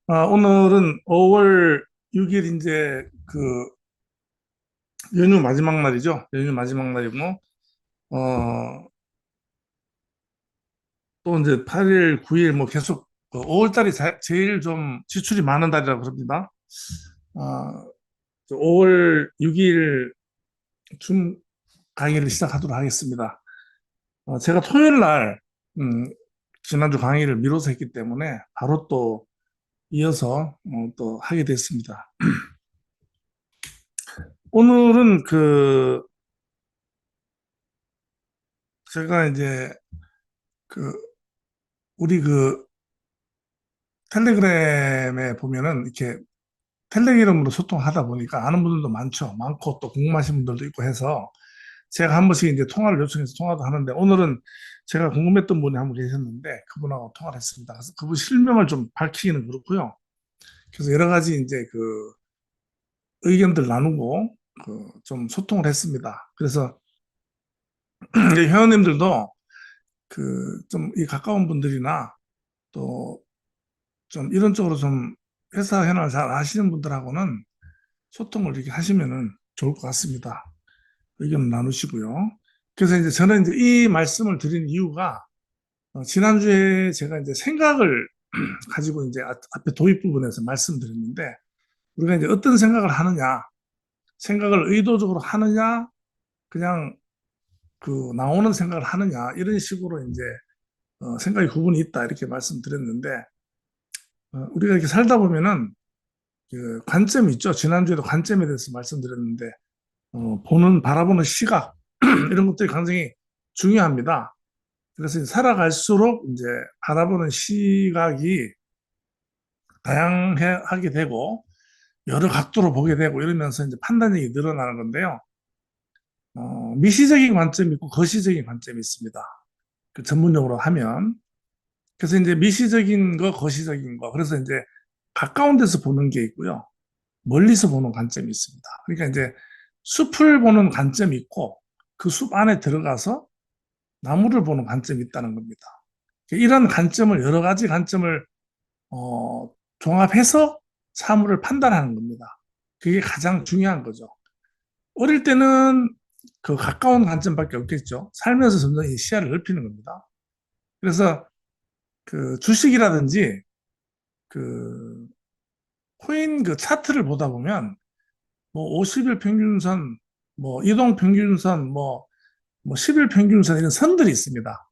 오늘은 5월 6일 이제 연휴 마지막 날이죠. 연휴 마지막 날이고, 어, 또 이제 8일, 9일 뭐 계속 5월 달이 제일 좀 지출이 많은 달이라고 그럽니다. 어, 5월 6일 중 강의를 시작하도록 하겠습니다. 제가 토요일 날, 지난주 강의를 미뤄서 했기 때문에 바로 또 이어서 또 하게 됐습니다. 오늘은 제가 이제 그 우리 텔레그램에 보면은 이렇게 텔레그램으로 소통하다 보니까 아는 분들도 많고 또 궁금하신 분들도 있고 해서 제가 한 번씩 이제 통화를 요청해서 통화도 하는데 오늘은 제가 궁금했던 분이 한 분 계셨는데 그분하고 통화를 했습니다. 그래서 그분 실명을 좀 밝히기는 그렇고요. 그래서 여러 가지 이제 의견들 나누고 좀 소통을 했습니다. 그래서 이제 회원님들도 좀 이 가까운 분들이나 또 좀 이런 쪽으로 좀 회사 현황을 잘 아시는 분들하고는 소통을 이렇게 하시면은 좋을 것 같습니다. 의견 나누시고요. 그래서 이제 저는 이제 이 말씀을 드린 이유가 지난주에 제가 이제 생각을 가지고 이제 앞에 도입 부분에서 말씀드렸는데 우리가 이제 어떤 생각을 하느냐, 생각을 의도적으로 하느냐, 그냥 나오는 생각을 하느냐 이런 식으로 이제 생각의 구분이 있다 이렇게 말씀드렸는데 우리가 이렇게 살다 보면은 관점이 있죠. 지난주에도 관점에 대해서 말씀드렸는데 바라보는 시각 이런 것들이 굉장히 중요합니다. 그래서 이제 살아갈수록 이제 바라보는 시각이 다양하게 되고 여러 각도로 보게 되고 이러면서 이제 판단력이 늘어나는 건데요. 미시적인 관점이 있고 거시적인 관점이 있습니다. 전문용어로 하면. 그래서 이제 미시적인 거, 거시적인 거. 그래서 이제 가까운 데서 보는 게 있고요. 멀리서 보는 관점이 있습니다. 그러니까 이제 숲을 보는 관점이 있고 그 숲 안에 들어가서 나무를 보는 관점이 있다는 겁니다. 이런 관점을 여러 가지 관점을 종합해서 사물을 판단하는 겁니다. 그게 가장 중요한 거죠. 어릴 때는 가까운 관점밖에 없겠죠. 살면서 점점 이 시야를 넓히는 겁니다. 그래서 주식이라든지 그 코인 차트를 보다 보면 뭐 50일 평균선, 뭐 이동 평균선, 뭐 10일 평균선 이런 선들이 있습니다.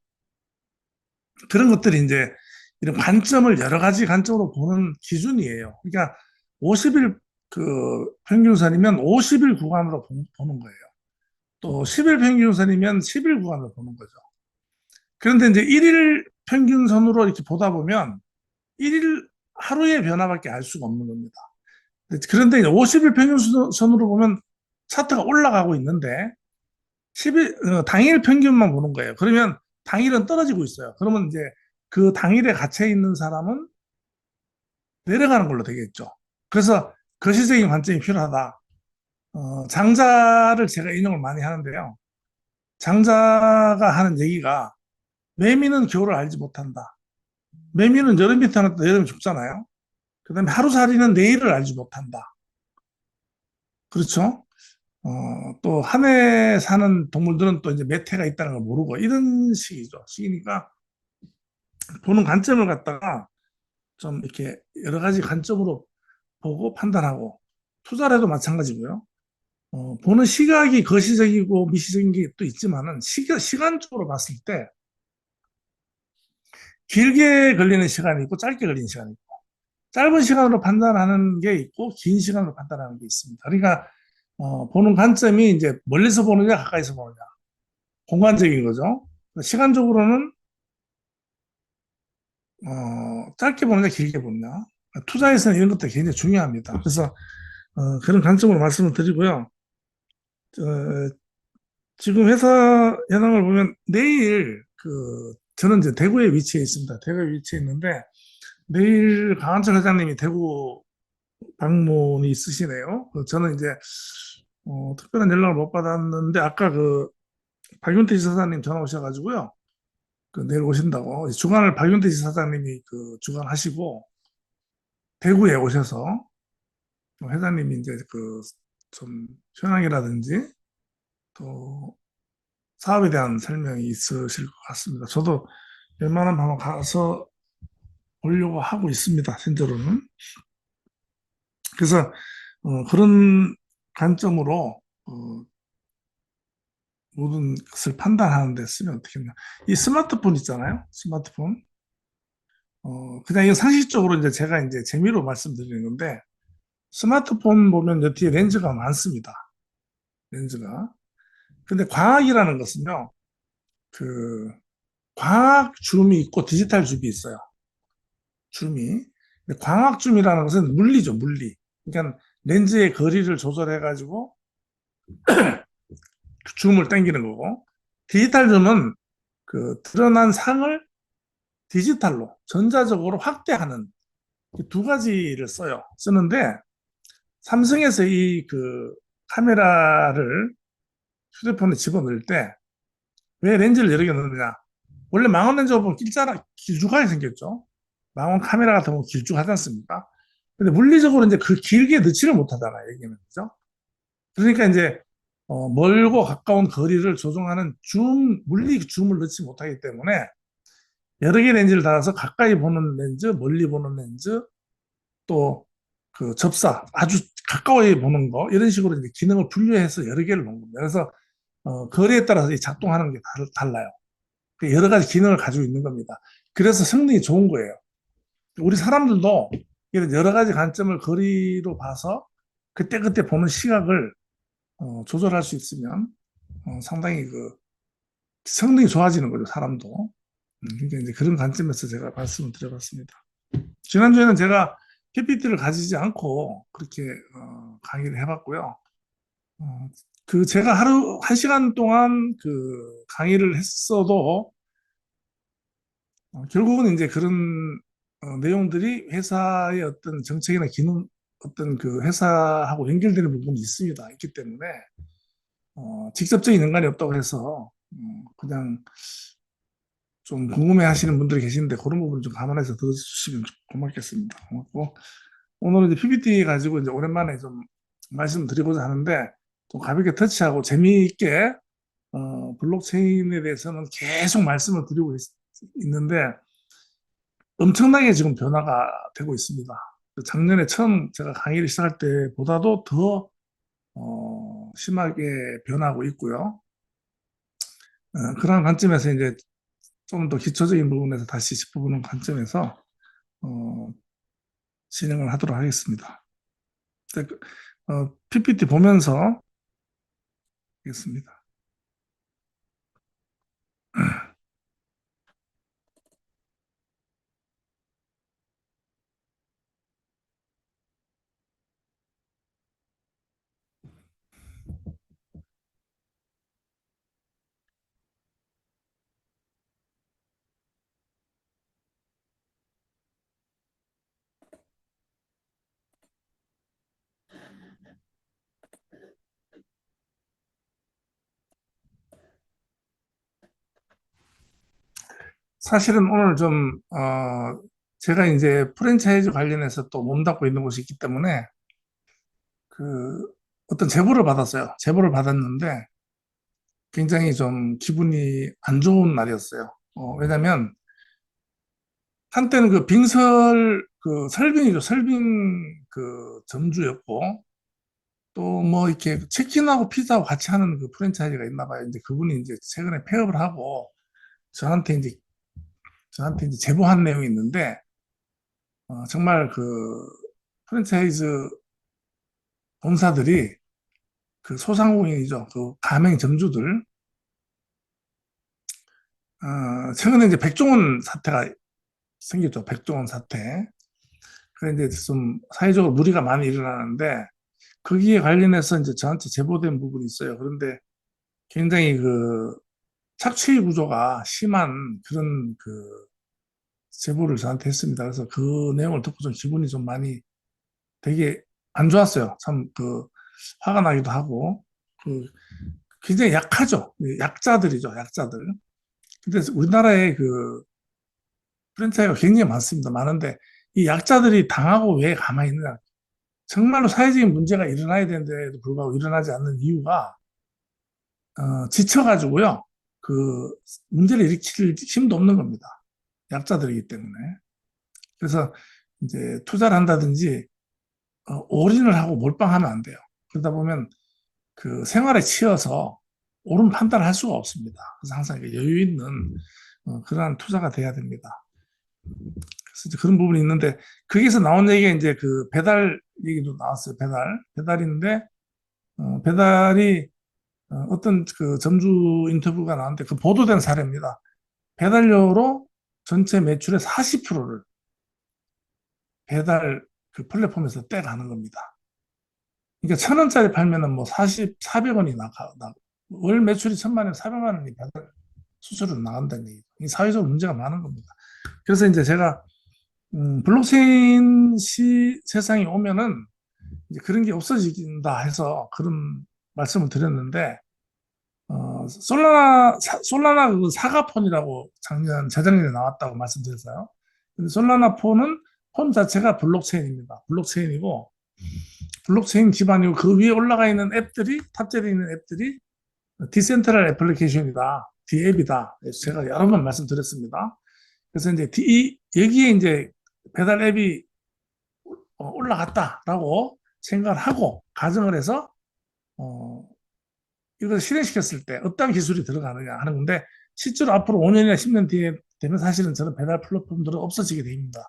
그런 것들이 이제 이런 관점을 여러 가지 관점으로 보는 기준이에요. 그러니까 50일 평균선이면 50일 구간으로 보는 거예요. 또 10일 평균선이면 10일 구간으로 보는 거죠. 그런데 이제 1일 평균선으로 이렇게 보다 보면 1일 하루의 변화밖에 알 수가 없는 겁니다. 그런데 이제 50일 평균선으로 보면 차트가 올라가고 있는데 10일 당일 평균만 보는 거예요. 그러면 당일은 떨어지고 있어요. 그러면 이제 그 당일에 갇혀 있는 사람은 내려가는 걸로 되겠죠. 그래서 거시적인 관점이 필요하다. 장자를 제가 인용을 많이 하는데요. 장자가 하는 얘기가 매미는 겨울을 알지 못한다. 매미는 여름이 태어났다 여름에 죽잖아요. 그 다음에 하루살이는 내일을 알지 못한다. 그렇죠? 또 한 해 사는 동물들은 또 이제 몇 해가 있다는 걸 모르고 이런 식이니까 보는 관점을 갖다가 좀 이렇게 여러 가지 관점으로 보고 판단하고 투자를 해도 마찬가지고요. 보는 시각이 거시적이고 미시적인 게 또 있지만은 시간적으로 봤을 때 길게 걸리는 시간이 있고 짧게 걸리는 시간이 있고 짧은 시간으로 판단하는 게 있고 긴 시간으로 판단하는 게 있습니다. 그러니까 보는 관점이 이제 멀리서 보느냐 가까이서 보느냐 공간적인 거죠. 시간적으로는 짧게 보느냐 길게 보느냐 투자에서는 이런 것들이 굉장히 중요합니다. 그래서 그런 관점으로 말씀을 드리고요. 어, 지금 회사 현황을 보면 내일 저는 이제 대구에 위치해 있습니다. 대구에 위치해 있는데 내일 강한철 회장님이 대구 방문이 있으시네요. 저는 이제 특별한 연락을 못 받았는데 아까 박윤태 지사장님 전화 오셔가지고요. 내일 오신다고 주간을 박윤태 지사장님이 주관하시고 대구에 오셔서 회장님이 이제 그 좀 현황이라든지 또 사업에 대한 설명이 있으실 것 같습니다. 저도 웬만하면 한번 가서 보려고 하고 있습니다. 현재로는. 그래서 그런 관점으로 모든 것을 판단하는 데 쓰면 어떻게 하냐. 이 스마트폰 있잖아요. 스마트폰. 그냥 이 상식적으로 이제 제가 이제 재미로 말씀드리는 건데, 스마트폰 보면 여기 뒤에 렌즈가 많습니다. 렌즈가. 근데 광학이라는 것은요, 그, 광학 줌이 있고 디지털 줌이 있어요. 줌이. 근데 광학 줌이라는 것은 물리죠, 물리. 그러니까 렌즈의 거리를 조절해가지고 줌을 당기는 거고, 디지털 줌은 그 드러난 상을 디지털로, 전자적으로 확대하는 두 가지를 써요. 쓰는데, 삼성에서 이 그 카메라를 휴대폰에 집어넣을 때 왜 렌즈를 여러 개 넣느냐? 원래 망원 렌즈 보면 길쭉하게 생겼죠. 망원 카메라 같은 거 길쭉하지 않습니까? 근데 물리적으로 이제 그 길게 넣지를 못하잖아요. 여기는 그죠? 그러니까 이제 멀고 가까운 거리를 조정하는 물리 줌을 넣지 못하기 때문에 여러 개 렌즈를 달아서 가까이 보는 렌즈, 멀리 보는 렌즈, 또 그 접사, 아주 가까이 보는 거, 이런 식으로 이제 기능을 분류해서 여러 개를 놓은 겁니다. 그래서 거리에 따라서 이 작동하는 게 달라요. 그 여러 가지 기능을 가지고 있는 겁니다. 그래서 성능이 좋은 거예요. 우리 사람들도 이런 여러 가지 관점을 거리로 봐서 그때그때 보는 시각을 조절할 수 있으면 상당히 그 성능이 좋아지는 거죠, 사람도. 그러니까 이제 그런 관점에서 제가 말씀을 드려봤습니다. 지난주에는 제가 PPT를 가지지 않고 그렇게 강의를 해봤고요. 어, 그 제가 하루 1시간 동안 그 강의를 했어도 결국은 이제 그런 내용들이 회사의 어떤 정책이나 기능, 어떤 그 회사하고 연결되는 부분이 있습니다. 있기 때문에 직접적인 연관이 없다고 해서 그냥 좀 궁금해 하시는 분들이 계시는데 그런 부분을 좀 감안해서 들어주시면 고맙겠습니다. 고맙고 오늘은 이제 PPT 가지고 이제 오랜만에 좀 말씀드리고자 하는데 좀 가볍게 터치하고 재미있게 블록체인에 대해서는 계속 말씀을 드리고 있는데 엄청나게 지금 변화가 되고 있습니다. 작년에 처음 제가 강의를 시작할 때보다도 더 심하게 변하고 있고요. 그런 관점에서 이제 좀 더 기초적인 부분에서 다시 짚어보는 관점에서 어, 진행을 하도록 하겠습니다. PPT 보면서 하겠습니다. 사실은 오늘 좀 제가 이제 프랜차이즈 관련해서 또 몸담고 있는 곳이 있기 때문에 그 어떤 제보를 받았어요. 제보를 받았는데 굉장히 좀 기분이 안 좋은 날이었어요. 왜냐면 한때는 그 빙설 그 설빙이죠. 설빙 그 점주였고 또 뭐 이렇게 치킨하고 피자하고 같이 하는 그 프랜차이즈가 있나 봐요. 이제 그분이 이제 최근에 폐업을 하고 저한테 이제 저한테 이제 제보한 내용이 있는데 정말 그 프랜차이즈 본사들이 그 소상공인이죠. 그 가맹 점주들 최근에 이제 백종원 사태가 생겼죠. 백종원 사태. 그런데 이제 좀 사회적으로 무리가 많이 일어나는데 거기에 관련해서 이제 저한테 제보된 부분이 있어요. 그런데 굉장히 그 착취 구조가 심한 그런 그 제보를 저한테 했습니다. 그래서 그 내용을 듣고 좀 기분이 좀 많이 되게 안 좋았어요. 참 그 화가 나기도 하고 그 굉장히 약하죠. 약자들이죠. 약자들. 근데 우리나라에 그 프랜차이즈가 굉장히 많습니다. 많은데 이 약자들이 당하고 왜 가만히 있느냐. 정말로 사회적인 문제가 일어나야 되는데도 불구하고 일어나지 않는 이유가 지쳐가지고요. 그 문제를 일으킬 힘도 없는 겁니다. 약자들이기 때문에. 그래서 이제 투자를 한다든지 올인을 하고 몰빵하면 안 돼요. 그러다 보면 그 생활에 치여서 옳은 판단을 할 수가 없습니다. 그래서 항상 여유 있는 그러한 투자가 돼야 됩니다. 그래서 이제 그런 부분이 있는데 거기서 나온 얘기가 이제 그 배달 얘기도 나왔어요. 배달인데 배달이 어떤 그 점주 인터뷰가 나왔는데 그 보도된 사례입니다. 배달료로 전체 매출의 40%를 배달 그 플랫폼에서 떼가는 겁니다. 그러니까 1,000원짜리 팔면은 뭐 400원이 월 매출이 1,000만 원, 400만 원이 배달 수수료로 나간다는 얘기죠. 이 사회적으로 문제가 많은 겁니다. 그래서 이제 제가 블록체인 세상이 오면은 이제 그런 게 없어진다 해서 그런 말씀을 드렸는데 솔라나 그 사과폰이라고 재작년에 나왔다고 말씀드렸어요. 근데 솔라나 폰은 폰 자체가 블록체인입니다. 블록체인이고 블록체인 기반이고 그 위에 올라가 있는 앱들이 탑재되어 있는 앱들이 디센트럴 애플리케이션이다. 디앱이다. 제가 여러 번 말씀드렸습니다. 그래서 이제 여기에 이제 배달 앱이 올라갔다라고 생각을 하고 가정을 해서 어, 이걸 실행시켰을 때 어떤 기술이 들어가느냐 하는 건데 실제로 앞으로 5년이나 10년 뒤에 되면 사실은 저런 배달 플랫폼들은 없어지게 됩니다.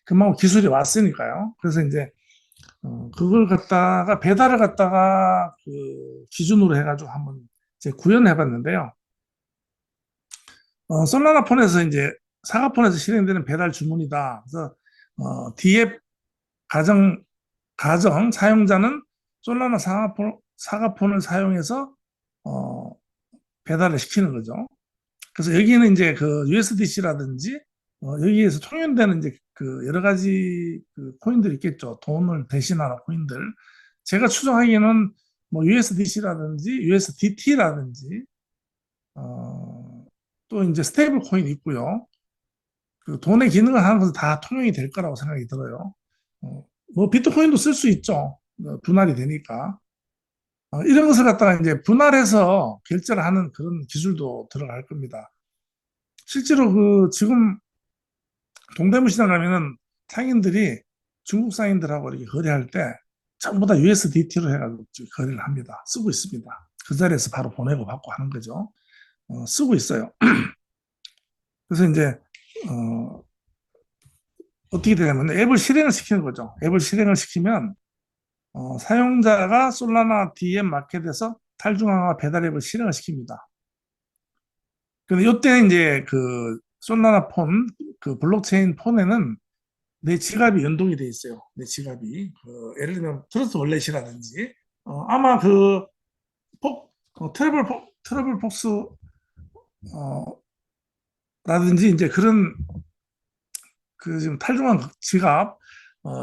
그만큼 기술이 왔으니까요. 그래서 이제 그걸 갖다가 배달을 갖다가 그 기준으로 해가지고 한번 이제 구현해 봤는데요. 솔라나 폰에서 이제 사과폰에서 실행되는 배달 주문이다. 그래서 D앱 가정 사용자는 솔라나 사과폰을 사용해서 어, 배달을 시키는 거죠. 그래서 여기는 이제 그 USDC라든지 여기에서 통용되는 이제 그 여러 가지 그 코인들이 있겠죠. 돈을 대신하는 코인들. 제가 추정하기에는 뭐 USDC라든지 USDT라든지 또 이제 스테이블 코인이 있고요. 그 돈의 기능을 하는 것은 다 통용이 될 거라고 생각이 들어요. 뭐 비트코인도 쓸 수 있죠. 분할이 되니까. 이런 것을 갖다가 이제 분할해서 결제를 하는 그런 기술도 들어갈 겁니다. 실제로 그 지금 동대문 시장 가면은 상인들이 중국 상인들하고 이렇게 거래할 때 전부 다 USDT로 해가지고 거래를 합니다. 쓰고 있습니다. 그 자리에서 바로 보내고 받고 하는 거죠. 쓰고 있어요. 그래서 이제 어, 어떻게 되냐면 앱을 실행을 시키는 거죠. 앱을 실행을 시키면 사용자가 솔라나 DM 마켓에서 탈중앙화 배달 앱을 실행을 시킵니다. 근데 이때 이제 그 솔라나 그 블록체인 폰에는 내 지갑이 연동이 돼 있어요. 내 지갑이. 예를 들면 트러스트 월렛이라든지 아마 그 트러블 폭스 어, 라든지 이제 그런 그 지금 탈중앙 지갑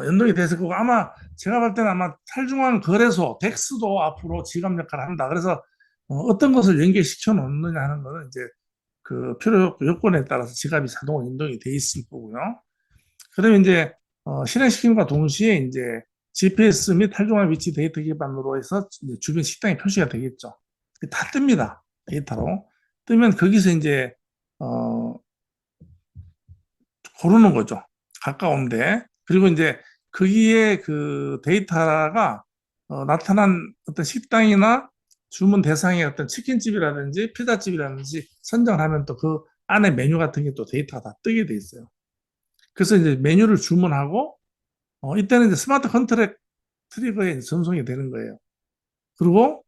연동이 돼서 그거 아마 제가 볼 때는 아마 탈중앙 거래소 덱스도 앞으로 지갑 역할을 한다. 그래서 어떤 것을 연결시켜 놓느냐 하는 거는 이제 그 필요 요건에 따라서 지갑이 자동으로 연동이 돼 있을 거고요. 그러면 이제 실행시킴과 동시에 이제 GPS 및 탈중앙 위치 데이터 기반으로 해서 이제 주변 식당이 표시가 되겠죠. 다 뜹니다. 데이터로. 뜨면 거기서 이제 어, 고르는 거죠. 가까운데. 그리고 이제 거기에 그 데이터가 나타난 어떤 식당이나 주문 대상의 어떤 치킨집이라든지 피자집이라든지 선정을 하면 또 그 안에 메뉴 같은 게 또 데이터가 다 뜨게 돼 있어요. 그래서 이제 메뉴를 주문하고 이때는 이제 스마트 컨트랙 트리거에 전송이 되는 거예요. 그리고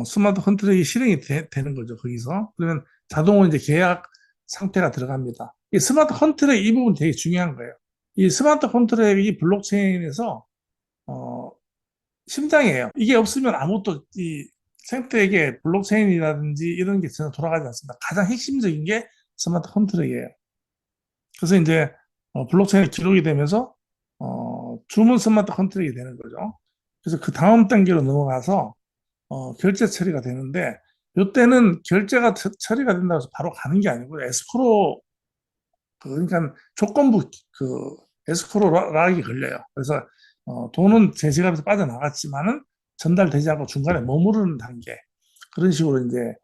스마트 컨트랙이 실행이 되는 거죠. 거기서. 그러면 자동으로 이제 계약 상태가 들어갑니다. 이 스마트 컨트랙 이 부분 되게 중요한 거예요. 이 스마트 컨트랙이 블록체인에서 어, 심장이에요. 이게 없으면 아무것도 이 생태계 블록체인이라든지 이런 게 전혀 돌아가지 않습니다. 가장 핵심적인 게 스마트 컨트랙이에요. 그래서 이제 블록체인이 기록이 되면서 주문 스마트 컨트랙이 되는 거죠. 그래서 그 다음 단계로 넘어가서 결제 처리가 되는데 이때는 결제가 처리가 된다고 해서 바로 가는 게 아니고 에스크로 그러니까 조건부 그 에스크로락이 걸려요. 그래서 돈은 제 지갑에서 빠져나갔지만은 전달되지 않고 중간에 머무르는 단계 그런 식으로 이제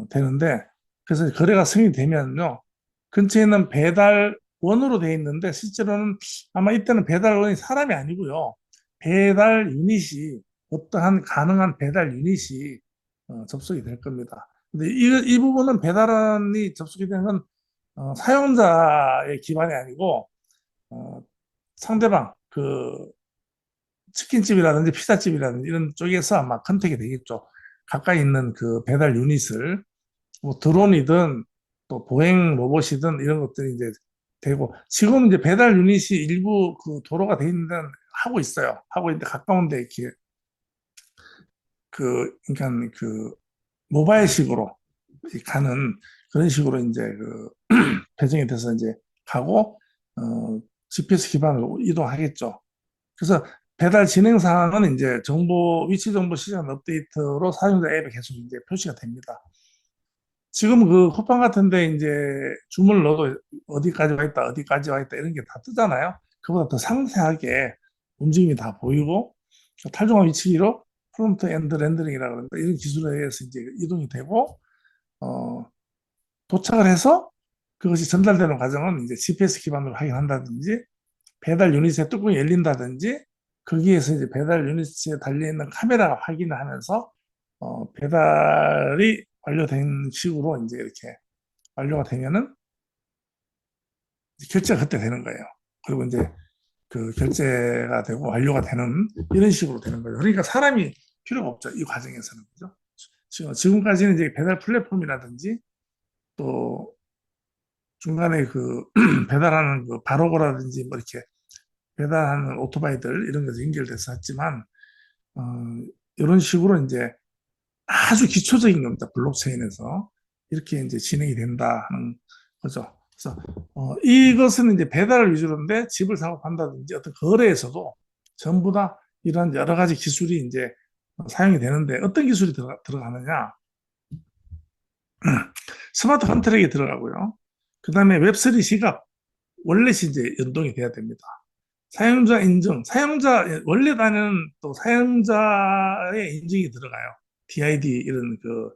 되는데 그래서 거래가 승인되면요 근처에 있는 배달원으로 돼 있는데 실제로는 아마 이때는 배달원이 사람이 아니고요 배달 유닛이 어떠한 가능한 배달 유닛이 접속이 될 겁니다. 근데 이 부분은 배달원이 접속이 되는 건 사용자의 기반이 아니고 어, 상대방 그 치킨집이라든지 피자집이라든지 이런 쪽에서 아마 컨택이 되겠죠. 가까이 있는 그 배달 유닛을 뭐 드론이든 또 보행 로봇이든 이런 것들이 이제 되고 지금 이제 배달 유닛이 일부 그 도로가 돼 있는 데는 하고 있어요. 하고 있는데 가까운데 이렇게 그러니까 그 모바일식으로 가는 그런 식으로 이제 그 배정이 돼서 이제 가고 GPS 기반으로 이동하겠죠. 그래서 배달 진행 사항은 이제 위치 정보 시간 업데이트로 사용자 앱에 계속 이제 표시가 됩니다. 지금 그 쿠팡 같은데 이제 주문을 넣어도 어디까지 와 있다, 어디까지 와 있다 이런 게 다 뜨잖아요. 그보다 더 상세하게 움직임이 다 보이고 탈중앙 위치기로 프론트 엔드 렌더링이라고 합니다. 이런 기술에 의해서 이제 이동이 되고 어, 도착을 해서 그것이 전달되는 과정은 이제 GPS 기반으로 확인한다든지 배달 유닛의 뚜껑이 열린다든지 거기에서 이제 배달 유닛에 달려있는 카메라가 확인을 하면서 배달이 완료된 식으로 이제 이렇게 완료가 되면은 결제가 그때 되는 거예요. 그리고 이제 그 결제가 되고 완료가 되는 이런 식으로 되는 거예요. 그러니까 사람이 필요가 없죠. 이 과정에서는. 그죠? 지금까지는 이제 배달 플랫폼이라든지 또 중간에 그 배달하는 그 바로거라든지 뭐 이렇게 배달하는 오토바이들 이런 것도 연결돼서 했지만 어, 이런 식으로 이제 아주 기초적인 겁니다. 블록체인에서 이렇게 이제 진행이 된다 하는 거죠. 그래서 이것은 이제 배달 위주로인데 집을 사고 판다든지 어떤 거래에서도 전부 다 이런 여러 가지 기술이 이제 사용이 되는데 어떤 기술이 들어가느냐? 스마트 컨트랙이 들어가고요. 그 다음에 웹3 시각 월렛이 이제 연동이 돼야 됩니다. 사용자 인증, 원래 다는 또 사용자의 인증이 들어가요. DID 이런 그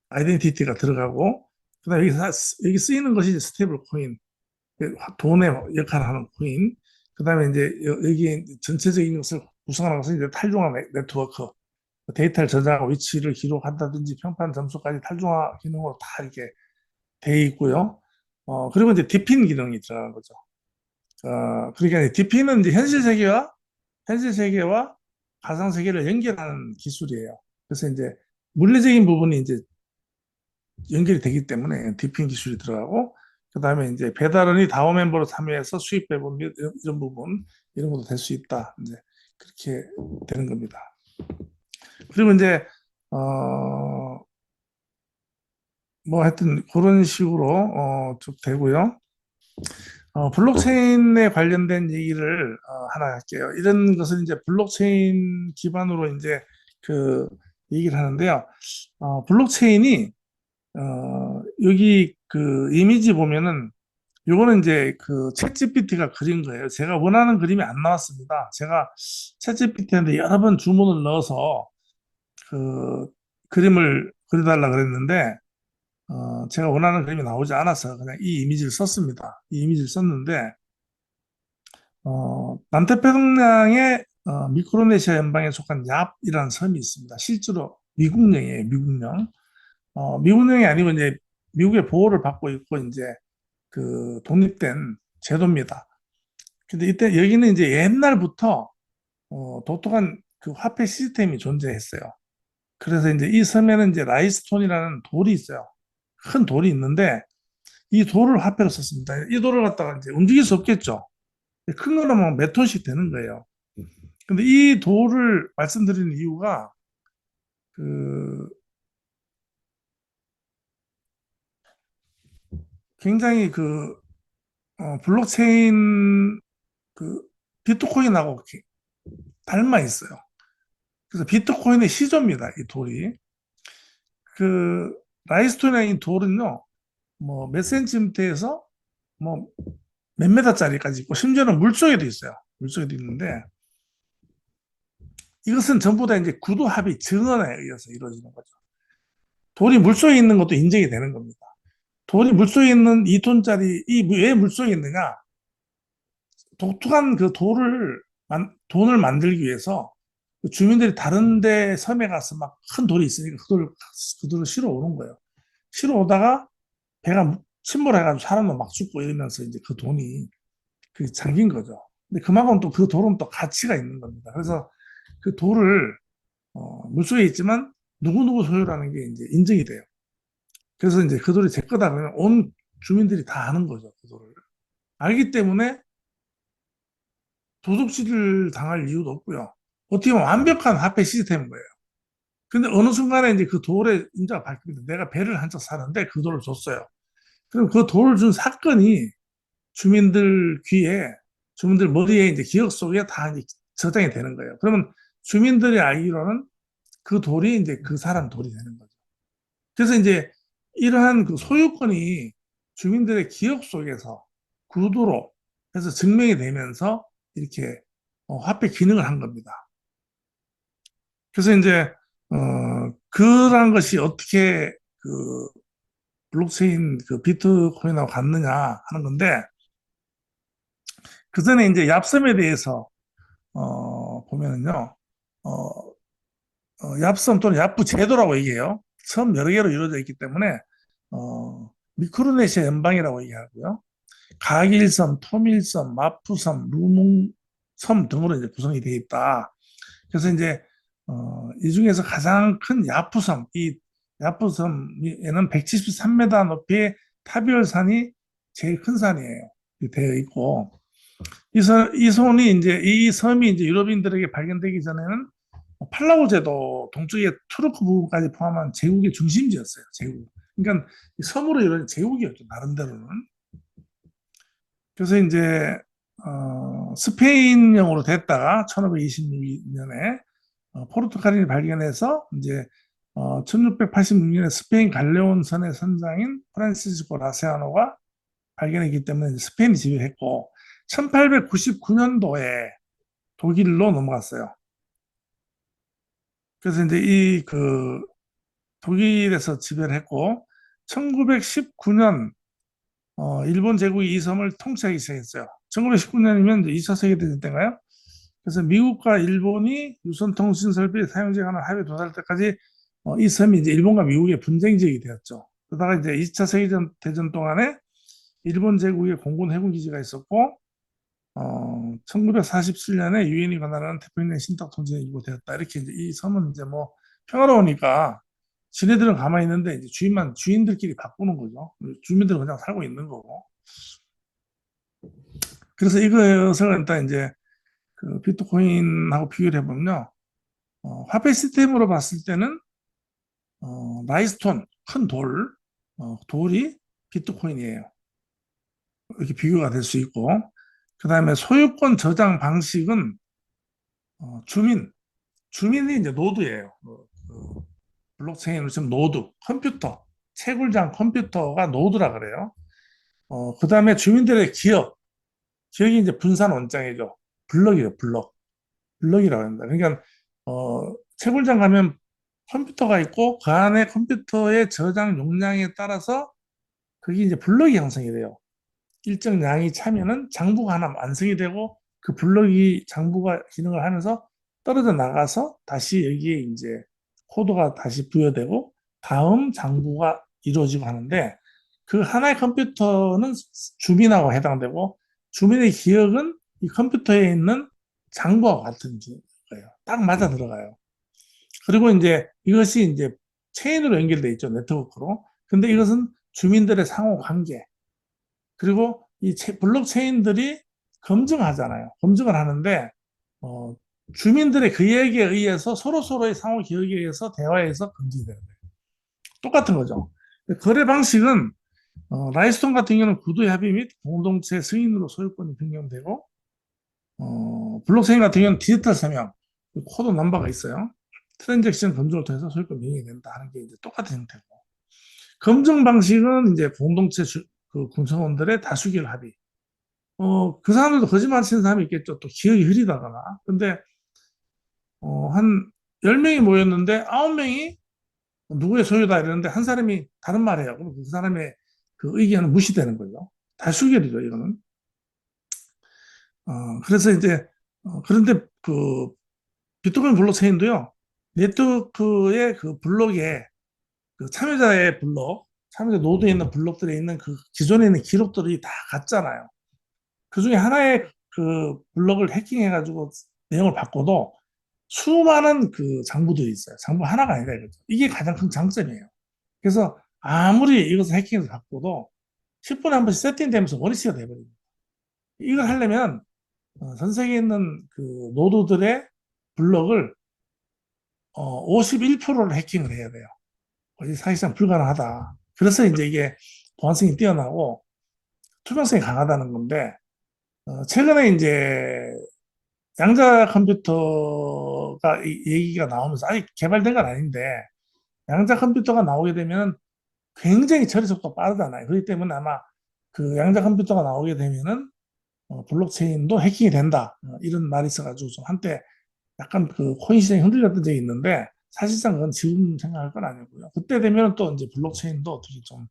아이덴티티가 들어가고, 그다음에 여기 쓰이는 것이 이제 스테이블 코인, 돈의 역할을 하는 코인, 그다음에 이제 여기 전체적인 것을 구성하는 것은 이제 탈중앙 네트워크, 데이터를 저장하고 위치를 기록한다든지 평판 점수까지 탈중앙 기능으로 다 이렇게 돼 있고요. 그리고 이제 디핀 기능이 들어가는 거죠. 그러니까 DP는 이제 현실 세계와 가상 세계를 연결하는 기술이에요. 그래서 이제 물리적인 부분이 이제 연결이 되기 때문에 DP 기술이 들어가고, 그 다음에 이제 배달원이 다워 멤버로 참여해서 수익 배분 이런 부분 이런 것도 될 수 있다. 이제 그렇게 되는 겁니다. 그리고 이제 뭐 하여튼 그런 식으로 쭉 되고요. 블록체인에 관련된 얘기를 하나 할게요. 이런 것은 이제 블록체인 기반으로 이제 그 얘기를 하는데요. 블록체인이 여기 그 이미지 보면은 요거는 이제 그 챗GPT가 그린 거예요. 제가 원하는 그림이 안 나왔습니다. 제가 챗GPT한테 여러 번 주문을 넣어서 그 그림을 그려달라 그랬는데 제가 원하는 그림이 나오지 않아서 그냥 이 이미지를 썼습니다. 이 이미지를 썼는데 남태평양의 미크로네시아 연방에 속한 얍이라는 섬이 있습니다. 실제로 미국령이에요, 미국령. 미국령이 아니고 이제 미국의 보호를 받고 있고 이제 그 독립된 제도입니다. 근데 이때 여기는 이제 옛날부터 독특한 그 화폐 시스템이 존재했어요. 그래서 이제 이 섬에는 이제 라이스톤이라는 돌이 있어요. 큰 돌이 있는데 이 돌을 화폐로 썼습니다. 이 돌을 갖다가 이제 움직일 수 없겠죠. 큰 거는 뭐 몇 톤씩 되는 거예요. 근데 이 돌을 말씀드리는 이유가 그 굉장히 그 블록체인 그 비트코인하고 닮아 있어요. 그래서 비트코인의 시조입니다. 이 돌이. 그 라이스톤의 이 돌은요. 뭐 몇 센티미터에서 뭐 몇 메다짜리까지 있고 심지어는 물속에도 있어요. 물속에도 있는데 이것은 전부 다 이제 구도 합의 증언에 의해서 이루어지는 거죠. 돌이 물속에 있는 것도 인정이 되는 겁니다. 돌이 물속에 있는 2톤짜리 이 왜 물속에 있느냐? 독특한 그 돈을 만들기 위해서 그 주민들이 다른 데 섬에 가서 막 큰 돌이 있으니까 그 돌을 실어 오는 거예요. 실어 오다가 배가 침몰해가지고 사람도 막 죽고 이러면서 이제 그 돈이 그 잠긴 거죠. 근데 그만큼 또 그 돌은 또 가치가 있는 겁니다. 그래서 그 돌을 물속에 있지만 누구누구 소유라는 게 이제 인정이 돼요. 그래서 이제 그 돌이 제 거다 그러면 온 주민들이 다 아는 거죠. 그 돌을. 알기 때문에 도둑질을 당할 이유도 없고요. 어떻게 보면 완벽한 화폐 시스템인 거예요. 근데 어느 순간에 이제 그 돌의 인자가 밝힙니다. 내가 배를 한 척 사는데 그 돌을 줬어요. 그럼 그 돌을 준 사건이 주민들 귀에, 주민들 머리에 이제 기억 속에 다 이제 저장이 되는 거예요. 그러면 주민들이 알기로는 그 돌이 이제 그 사람 돌이 되는 거죠. 그래서 이제 이러한 그 소유권이 주민들의 기억 속에서 구도로 해서 증명이 되면서 이렇게 화폐 기능을 한 겁니다. 그래서 이제 그런 것이 어떻게 그 블록체인 그 비트코인하고 같느냐 하는 건데 그 전에 이제 얍섬에 대해서 보면은요 얍섬 또는 얍부 제도라고 얘기해요. 섬 여러 개로 이루어져 있기 때문에 미크로네시아 연방이라고 얘기하고요. 가길섬, 토밀섬, 마푸섬, 루몽섬 등으로 이제 구성이 되어 있다. 그래서 이제 이 중에서 가장 큰 야푸섬, 이 야푸섬에는 173m 높이의 타비올산이 제일 큰 산이에요. 되어 있고 이 손이 이제 이 섬이 이제 유럽인들에게 발견되기 전에는 팔라우 제도 동쪽의 투르크 부분까지 포함한 제국의 중심지였어요. 제국. 그러니까 섬으로 이루어진 제국이었죠. 나름대로는. 그래서 이제 스페인령으로 됐다가 1526년에 포르투갈인이 발견해서 이제 1686년에 스페인 갈레온선의 선장인 프란시스코 라세아노가 발견했기 때문에 스페인이 지배했고 1899년도에 독일로 넘어갔어요. 그래서 이제 이 그 독일에서 지배를 했고 1919년 일본 제국이 이 섬을 통치하기 시작했어요. 1919년이면 2차 세계대전 때인가요? 그래서 미국과 일본이 유선통신 설비 사용지에 관한 합의에 도달할 때까지 이 섬이 이제 일본과 미국의 분쟁 지역이 되었죠. 그러다가 이제 2차 세계대전 동안에 일본 제국의 공군 해군 기지가 있었고 1947년에 유엔이 관할하는 태평양 신탁 통제에 유보되었다. 이렇게 이제 이 섬은 이제 뭐 평화로우니까 지네들은 가만히 있는데 이제 주인들끼리 바꾸는 거죠. 주민들은 그냥 살고 있는 거고. 그래서 이것을 일단 이제 그 비트코인하고 비교를 해보면요. 화폐 시스템으로 봤을 때는 라이스톤, 큰 돌, 돌이 비트코인이에요. 이렇게 비교가 될 수 있고, 그 다음에 소유권 저장 방식은 주민이 이제 노드예요. 블록체인으로 치면 노드, 컴퓨터, 채굴장 컴퓨터가 노드라 그래요. 그 다음에 주민들의 기억이 이제 분산 원장이죠. 블럭이에요, 블럭. 블럭이라고 합니다. 그러니까, 채굴장 가면 컴퓨터가 있고, 그 안에 컴퓨터의 저장 용량에 따라서 그게 이제 블럭이 형성이 돼요. 일정 양이 차면은 장부가 하나 완성이 되고, 그 블럭이 장부가 기능을 하면서 떨어져 나가서 다시 여기에 이제 코드가 다시 부여되고, 다음 장부가 이루어지고 하는데, 그 하나의 컴퓨터는 주민하고 해당되고, 주민의 기억은 이 컴퓨터에 있는 장부와 같은 거예요. 딱 맞아 들어가요. 그리고 이제 이것이 이제 체인으로 연결돼 있죠. 네트워크로. 근데 이것은 주민들의 상호 관계. 그리고 이 블록체인들이 검증하잖아요. 검증을 하는데, 어, 주민들의 그 얘기에 의해서 서로서로의 상호 기억에 의해서 대화해서 검증이 되는 거예요. 똑같은 거죠. 거래 방식은 라이스톤 같은 경우는 구도의 합의 및 공동체 승인으로 소유권이 변경되고 블록체인 같은 경우는 디지털 서명, 코드 넘버가 있어요. 트랜잭션 검증을 통해서 소유권 변경이 된다 하는 게 이제 똑같은 형태고. 검증 방식은 이제 공동체 그 구성원들의 다수결 합의. 그 사람들도 거짓말 치는 사람이 있겠죠. 또 기억이 흐리다거나. 근데, 한 10명이 모였는데 9명이 누구의 소유다 이러는데 한 사람이 다른 말이에요. 그럼 그 사람의 그 의견은 무시되는 거죠. 다수결이죠, 이거는. 그래서 이제, 그런데 그 비트코인 블록체인도요, 네트워크의 그 블록에 그 참여자의 블록, 참여자 노드에 있는 블록들에 있는 그 기존에 있는 기록들이 다 같잖아요. 그 중에 하나의 그 블록을 해킹해가지고 내용을 바꿔도 수많은 그 장부들이 있어요. 장부 하나가 아니라 이거죠. 이게 가장 큰 장점이에요. 그래서 아무리 이것을 해킹해서 바꿔도 10분에 한 번씩 세팅되면서 원위치가 돼버립니다. 이걸 하려면 전 세계에 있는 그 노드들의 블록을 51%를 해킹을 해야 돼요. 거의 사실상 불가능하다. 그래서 이제 이게 보안성이 뛰어나고 투명성이 강하다는 건데 최근에 이제 양자 컴퓨터가 얘기가 나오면서 아직 개발된 건 아닌데 양자 컴퓨터가 나오게 되면 굉장히 처리 속도가 빠르잖아요. 그렇기 때문에 아마 그 양자 컴퓨터가 나오게 되면은 블록체인도 해킹이 된다. 이런 말이 있어가지고 좀 한때 약간 그 코인 시장이 흔들렸던 적이 있는데 사실상 그건 지금 생각할 건 아니고요. 그때 되면 또 이제 블록체인도 어떻게 좀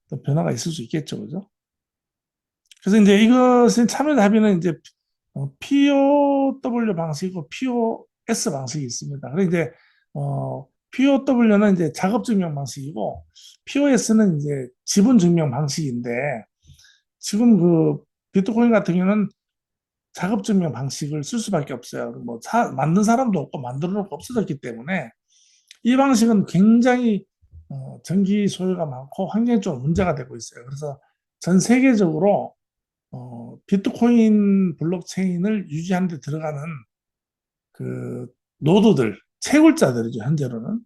더 변화가 있을 수 있겠죠, 그죠? 그래서 이제 이것은 참여 답변은 이제 POW 방식이고 POS 방식이 있습니다. 그래서 이제 POW는 이제 작업 증명 방식이고 POS는 이제 지분 증명 방식인데 지금 그 비트코인 같은 경우는 작업 증명 방식을 쓸 수밖에 없어요. 뭐 만든 사람도 없고 만들어 놓고 없어졌기 때문에 이 방식은 굉장히 전기 소요가 많고 환경에 좀 문제가 되고 있어요. 그래서 전 세계적으로 비트코인 블록체인을 유지하는 데 들어가는 그 노드들, 채굴자들이죠, 현재로는.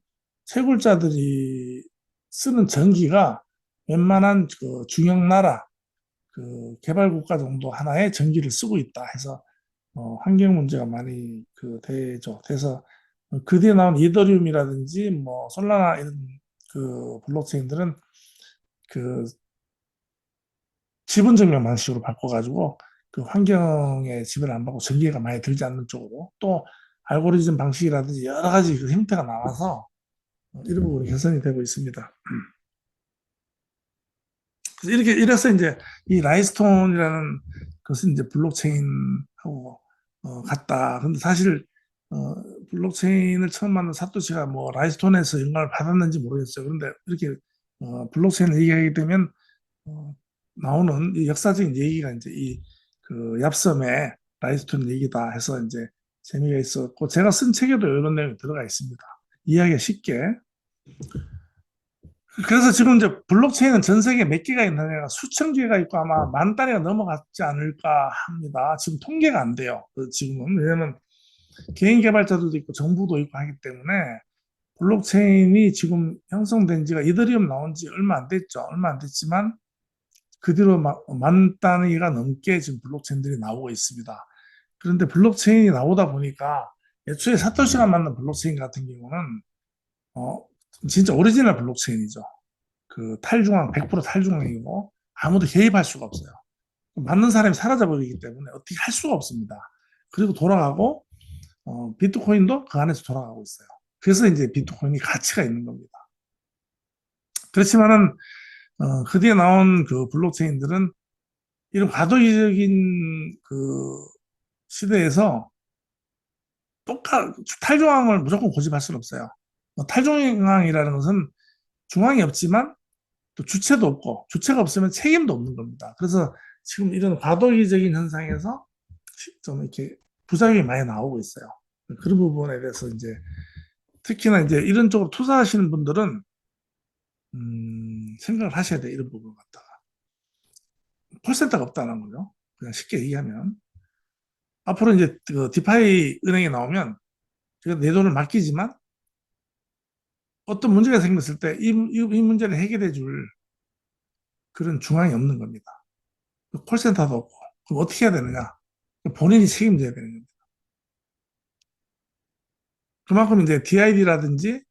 채굴자들이 쓰는 전기가 웬만한 그 중형 나라, 그 개발국가 정도 하나의 전기를 쓰고 있다 해서 환경 문제가 많이 그 되죠. 그래서 그 뒤에 나온 이더리움이라든지 뭐 솔라나 이런 그 블록체인들은 그 지분 증명 방식으로 바꿔가지고 그 환경에 지배를 안 받고 전기가 많이 들지 않는 쪽으로 또 알고리즘 방식이라든지 여러 가지 그 형태가 나와서 이런 부분이 개선이 되고 있습니다. 그래서 이렇게 이래서 이제 이 라이스톤이라는 것은 이제 블록체인하고 같다. 근데 사실 어, 블록체인을 처음 만든 사토시가 뭐 라이스톤에서 영감을 받았는지 모르겠어요. 그런데 이렇게 블록체인을 얘기하게 되면 어, 나오는 이 역사적인 얘기가 이제 이 그 얍섬의 라이스톤 얘기다 해서 이제 재미가 있었고 제가 쓴 책에도 이런 내용이 들어가 있습니다. 이해하기가 쉽게. 그래서 지금 이제 블록체인은 전 세계에 몇 개가 있느냐 수천 개가 있고 아마 만 단위가 넘어갔지 않을까 합니다. 지금 통계가 안 돼요. 지금은 왜냐면 개인 개발자들도 있고 정부도 있고 하기 때문에 블록체인이 지금 형성된 지가 이더리움 나온 지 얼마 안 됐죠. 얼마 안 됐지만 그 뒤로 만 단위가 넘게 지금 블록체인들이 나오고 있습니다. 그런데 블록체인이 나오다 보니까 애초에 사토시가 만든 블록체인 같은 경우는 어, 진짜 오리지널 블록체인이죠. 그 탈중앙 100% 탈중앙이고 아무도 개입할 수가 없어요. 맞는 사람이 사라져 버리기 때문에 어떻게 할 수가 없습니다. 그리고 돌아가고 비트코인도 그 안에서 돌아가고 있어요. 그래서 이제 비트코인이 가치가 있는 겁니다. 그렇지만은 그 뒤에 나온 그 블록체인들은 이런 과도기적인 그 시대에서 탈중앙을 무조건 고집할 수는 없어요. 탈중앙이라는 것은 중앙이 없지만 또 주체도 없고 주체가 없으면 책임도 없는 겁니다. 그래서 지금 이런 과도기적인 현상에서 좀 이렇게 부작용이 많이 나오고 있어요. 그런 부분에 대해서 이제 특히나 이제 이런 쪽으로 투자하시는 분들은 생각을 하셔야 돼 이런 부분 갖다가 콜센터가 없다는 거죠. 그냥 쉽게 얘기하면 앞으로 이제 그 디파이 은행에 나오면 제가 내 돈을 맡기지만 어떤 문제가 생겼을 때 이 문제를 해결해 줄 그런 중앙이 없는 겁니다. 콜센터도 없고 그럼 어떻게 해야 되느냐? 본인이 책임져야 되는 겁니다. 그만큼 이제 DID라든지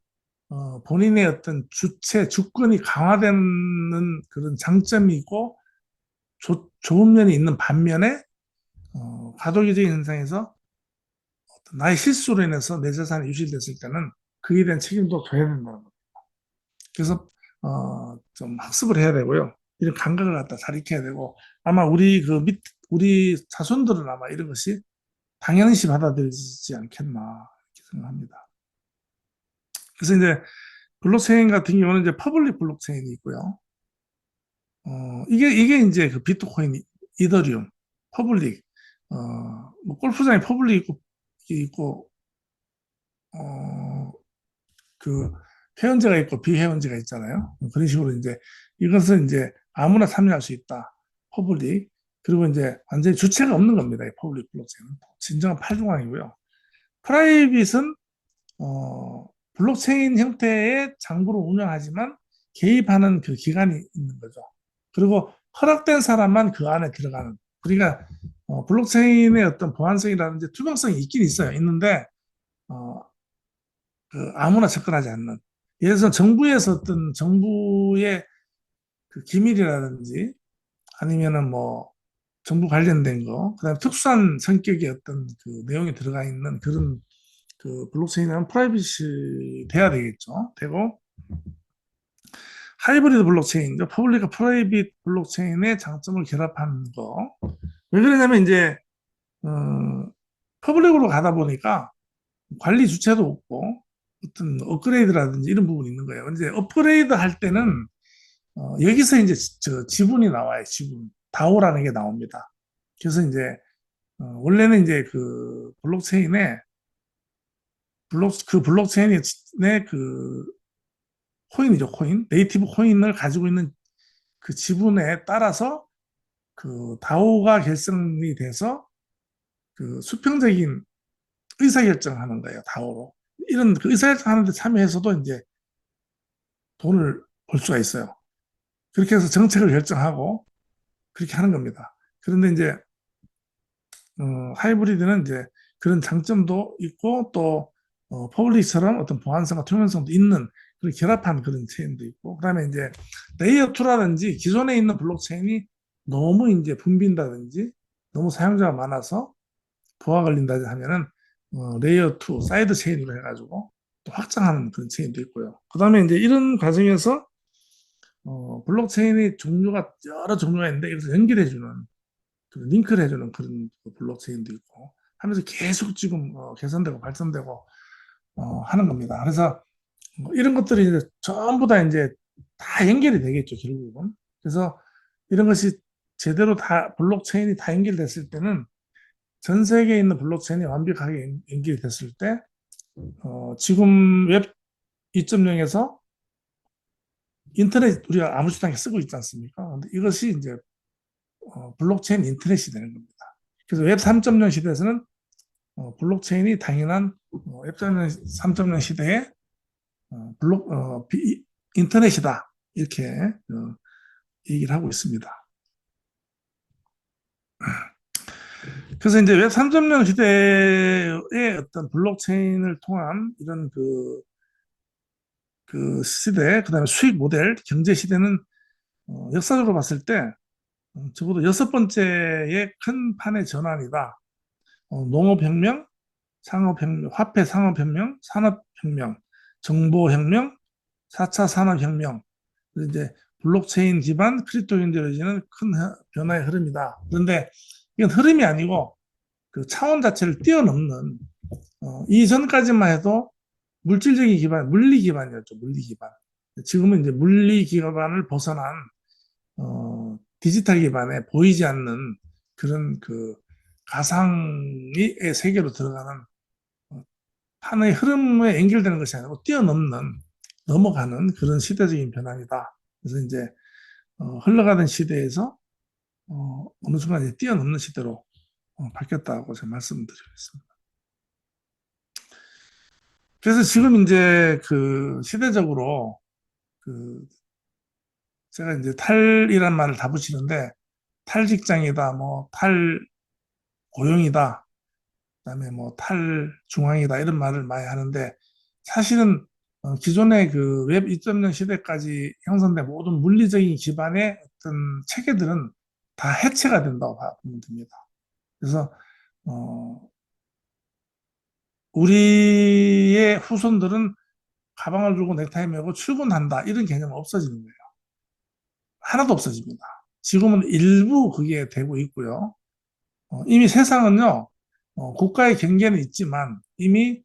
본인의 어떤 주체, 주권이 강화되는 그런 장점이 있고 좋은 면이 있는 반면에 과도기적인 현상에서 나의 실수로 인해서 내 재산이 유실됐을 때는 그에 대한 책임도 져야 된다는 거예요. 그래서 좀 학습을 해야 되고요. 이런 감각을 갖다 잘 익혀야 되고 아마 우리 자손들은 아마 이런 것이 당연시 받아들이지 않겠나 이렇게 생각합니다. 그래서 이제 블록체인 같은 경우는 이제 퍼블릭 블록체인이 있고요. 이게 이제 그 비트코인, 이더리움, 퍼블릭, 뭐 골프장에 퍼블릭 있고, 어, 그 회원제가 있고 비회원제가 있잖아요. 그런 식으로 이제 이것은 이제 아무나 참여할 수 있다. 퍼블릭. 그리고 이제 완전히 주체가 없는 겁니다. 이 퍼블릭 블록체인은. 진정한 팔중앙이고요. 프라이빗은 블록체인 형태의 장부를 운영하지만 개입하는 그 기간이 있는 거죠. 그리고 허락된 사람만 그 안에 들어가는. 그러니까 블록체인의 어떤 보안성이라든지 투명성이 있긴 있어요. 있는데 어, 그 아무나 접근하지 않는. 예를 들어서 정부에서 어떤 정부의 그 기밀이라든지 아니면은 뭐 정부 관련된 거, 그다음에 특수한 성격의 어떤 그 내용이 들어가 있는 그런 그 블록체인은 프라이빗이 돼야 되겠죠. 되고 하이브리드 블록체인, 퍼블릭과 프라이빗 블록체인의 장점을 결합한 거. 왜 그러냐면 이제 퍼블릭으로 가다 보니까 관리 주체도 없고 어떤 업그레이드라든지 이런 부분이 있는 거예요. 이제 업그레이드 할 때는 여기서 이제 저 지분이 나와요. 지분. 다오라는 게 나옵니다. 그래서 이제 원래는 이제 그 블록체인에 그 블록체인의 그 코인이죠, 코인. 네이티브 코인을 가지고 있는 그 지분에 따라서 그 다오가 결성이 돼서 그 수평적인 의사결정하는 거예요, 다오로. 이런 그 의사결정하는데 참여해서도 이제 돈을 벌 수가 있어요. 그렇게 해서 정책을 결정하고 그렇게 하는 겁니다. 그런데 이제 하이브리드는 이제 그런 장점도 있고 또 퍼블릭처럼 어떤 보안성과 투명성도 있는 그런 결합한 그런 체인도 있고 그다음에 이제 레이어 2라든지 기존에 있는 블록체인이 너무 이제 붐빈다든지 너무 사용자가 많아서 부하 걸린다 하면은 레이어 2 사이드 체인으로 해가지고 또 확장하는 그런 체인도 있고요. 그다음에 이제 이런 과정에서 블록체인의 종류가 여러 종류가 있는데 이것을 연결해주는 그 링크를 해주는 그런 그 블록체인도 있고 하면서 계속 지금 개선되고 발전되고 하는 겁니다. 그래서 이런 것들이 이제 전부 다 이제 다 연결이 되겠죠, 결국은. 그래서 이런 것이 제대로 다 블록체인이 다 연결됐을 때는 전 세계에 있는 블록체인이 완벽하게 연결이 됐을 때 지금 웹 2.0에서 인터넷 우리가 아무렇지도 쓰고 있지 않습니까? 근데 이것이 이제 블록체인 인터넷이 되는 겁니다. 그래서 웹 3.0 시대에서는 블록체인이 당연한 웹 3.0 시대의 인터넷이다. 이렇게 얘기를 하고 있습니다. 그래서 이제 웹 3.0 시대의 어떤 블록체인을 통한 이런 그 시대, 그 다음에 수익 모델, 경제 시대는 역사적으로 봤을 때 적어도 여섯 번째의 큰 판의 전환이다. 농업혁명, 상업혁명, 화폐 상업혁명, 산업혁명, 정보혁명, 4차 산업혁명, 이제 블록체인 기반 크립토 경제로 이어지는 큰 변화의 흐름이다. 그런데 이건 흐름이 아니고 그 차원 자체를 뛰어넘는 이전까지만 해도 물질적인 기반, 물리 기반이었죠. 물리 기반. 지금은 이제 물리 기반을 벗어난 디지털 기반에 보이지 않는 그런 그 가상의 세계로 들어가는 판의 흐름에 연결되는 것이 아니고 뛰어넘는 넘어가는 그런 시대적인 변화이다. 그래서 이제 흘러가던 시대에서 어느 순간 이제 뛰어넘는 시대로 바뀌었다고 제가 말씀드리겠습니다. 그래서 지금 이제 그 시대적으로 그 제가 이제 탈이란 말을 다 붙이는데 탈직장이다, 뭐 탈고용이다, 그다음에 뭐 탈중앙이다 이런 말을 많이 하는데 사실은 기존의 그 웹 2.0 시대까지 형성된 모든 물리적인 기반의 어떤 체계들은 다 해체가 된다고 보면 됩니다. 그래서 어, 우리의 후손들은 가방을 들고 넥타이 메고 출근한다 이런 개념은 없어지는 거예요. 하나도 없어집니다. 지금은 일부 그게 되고 있고요. 이미 세상은요, 국가의 경계는 있지만 이미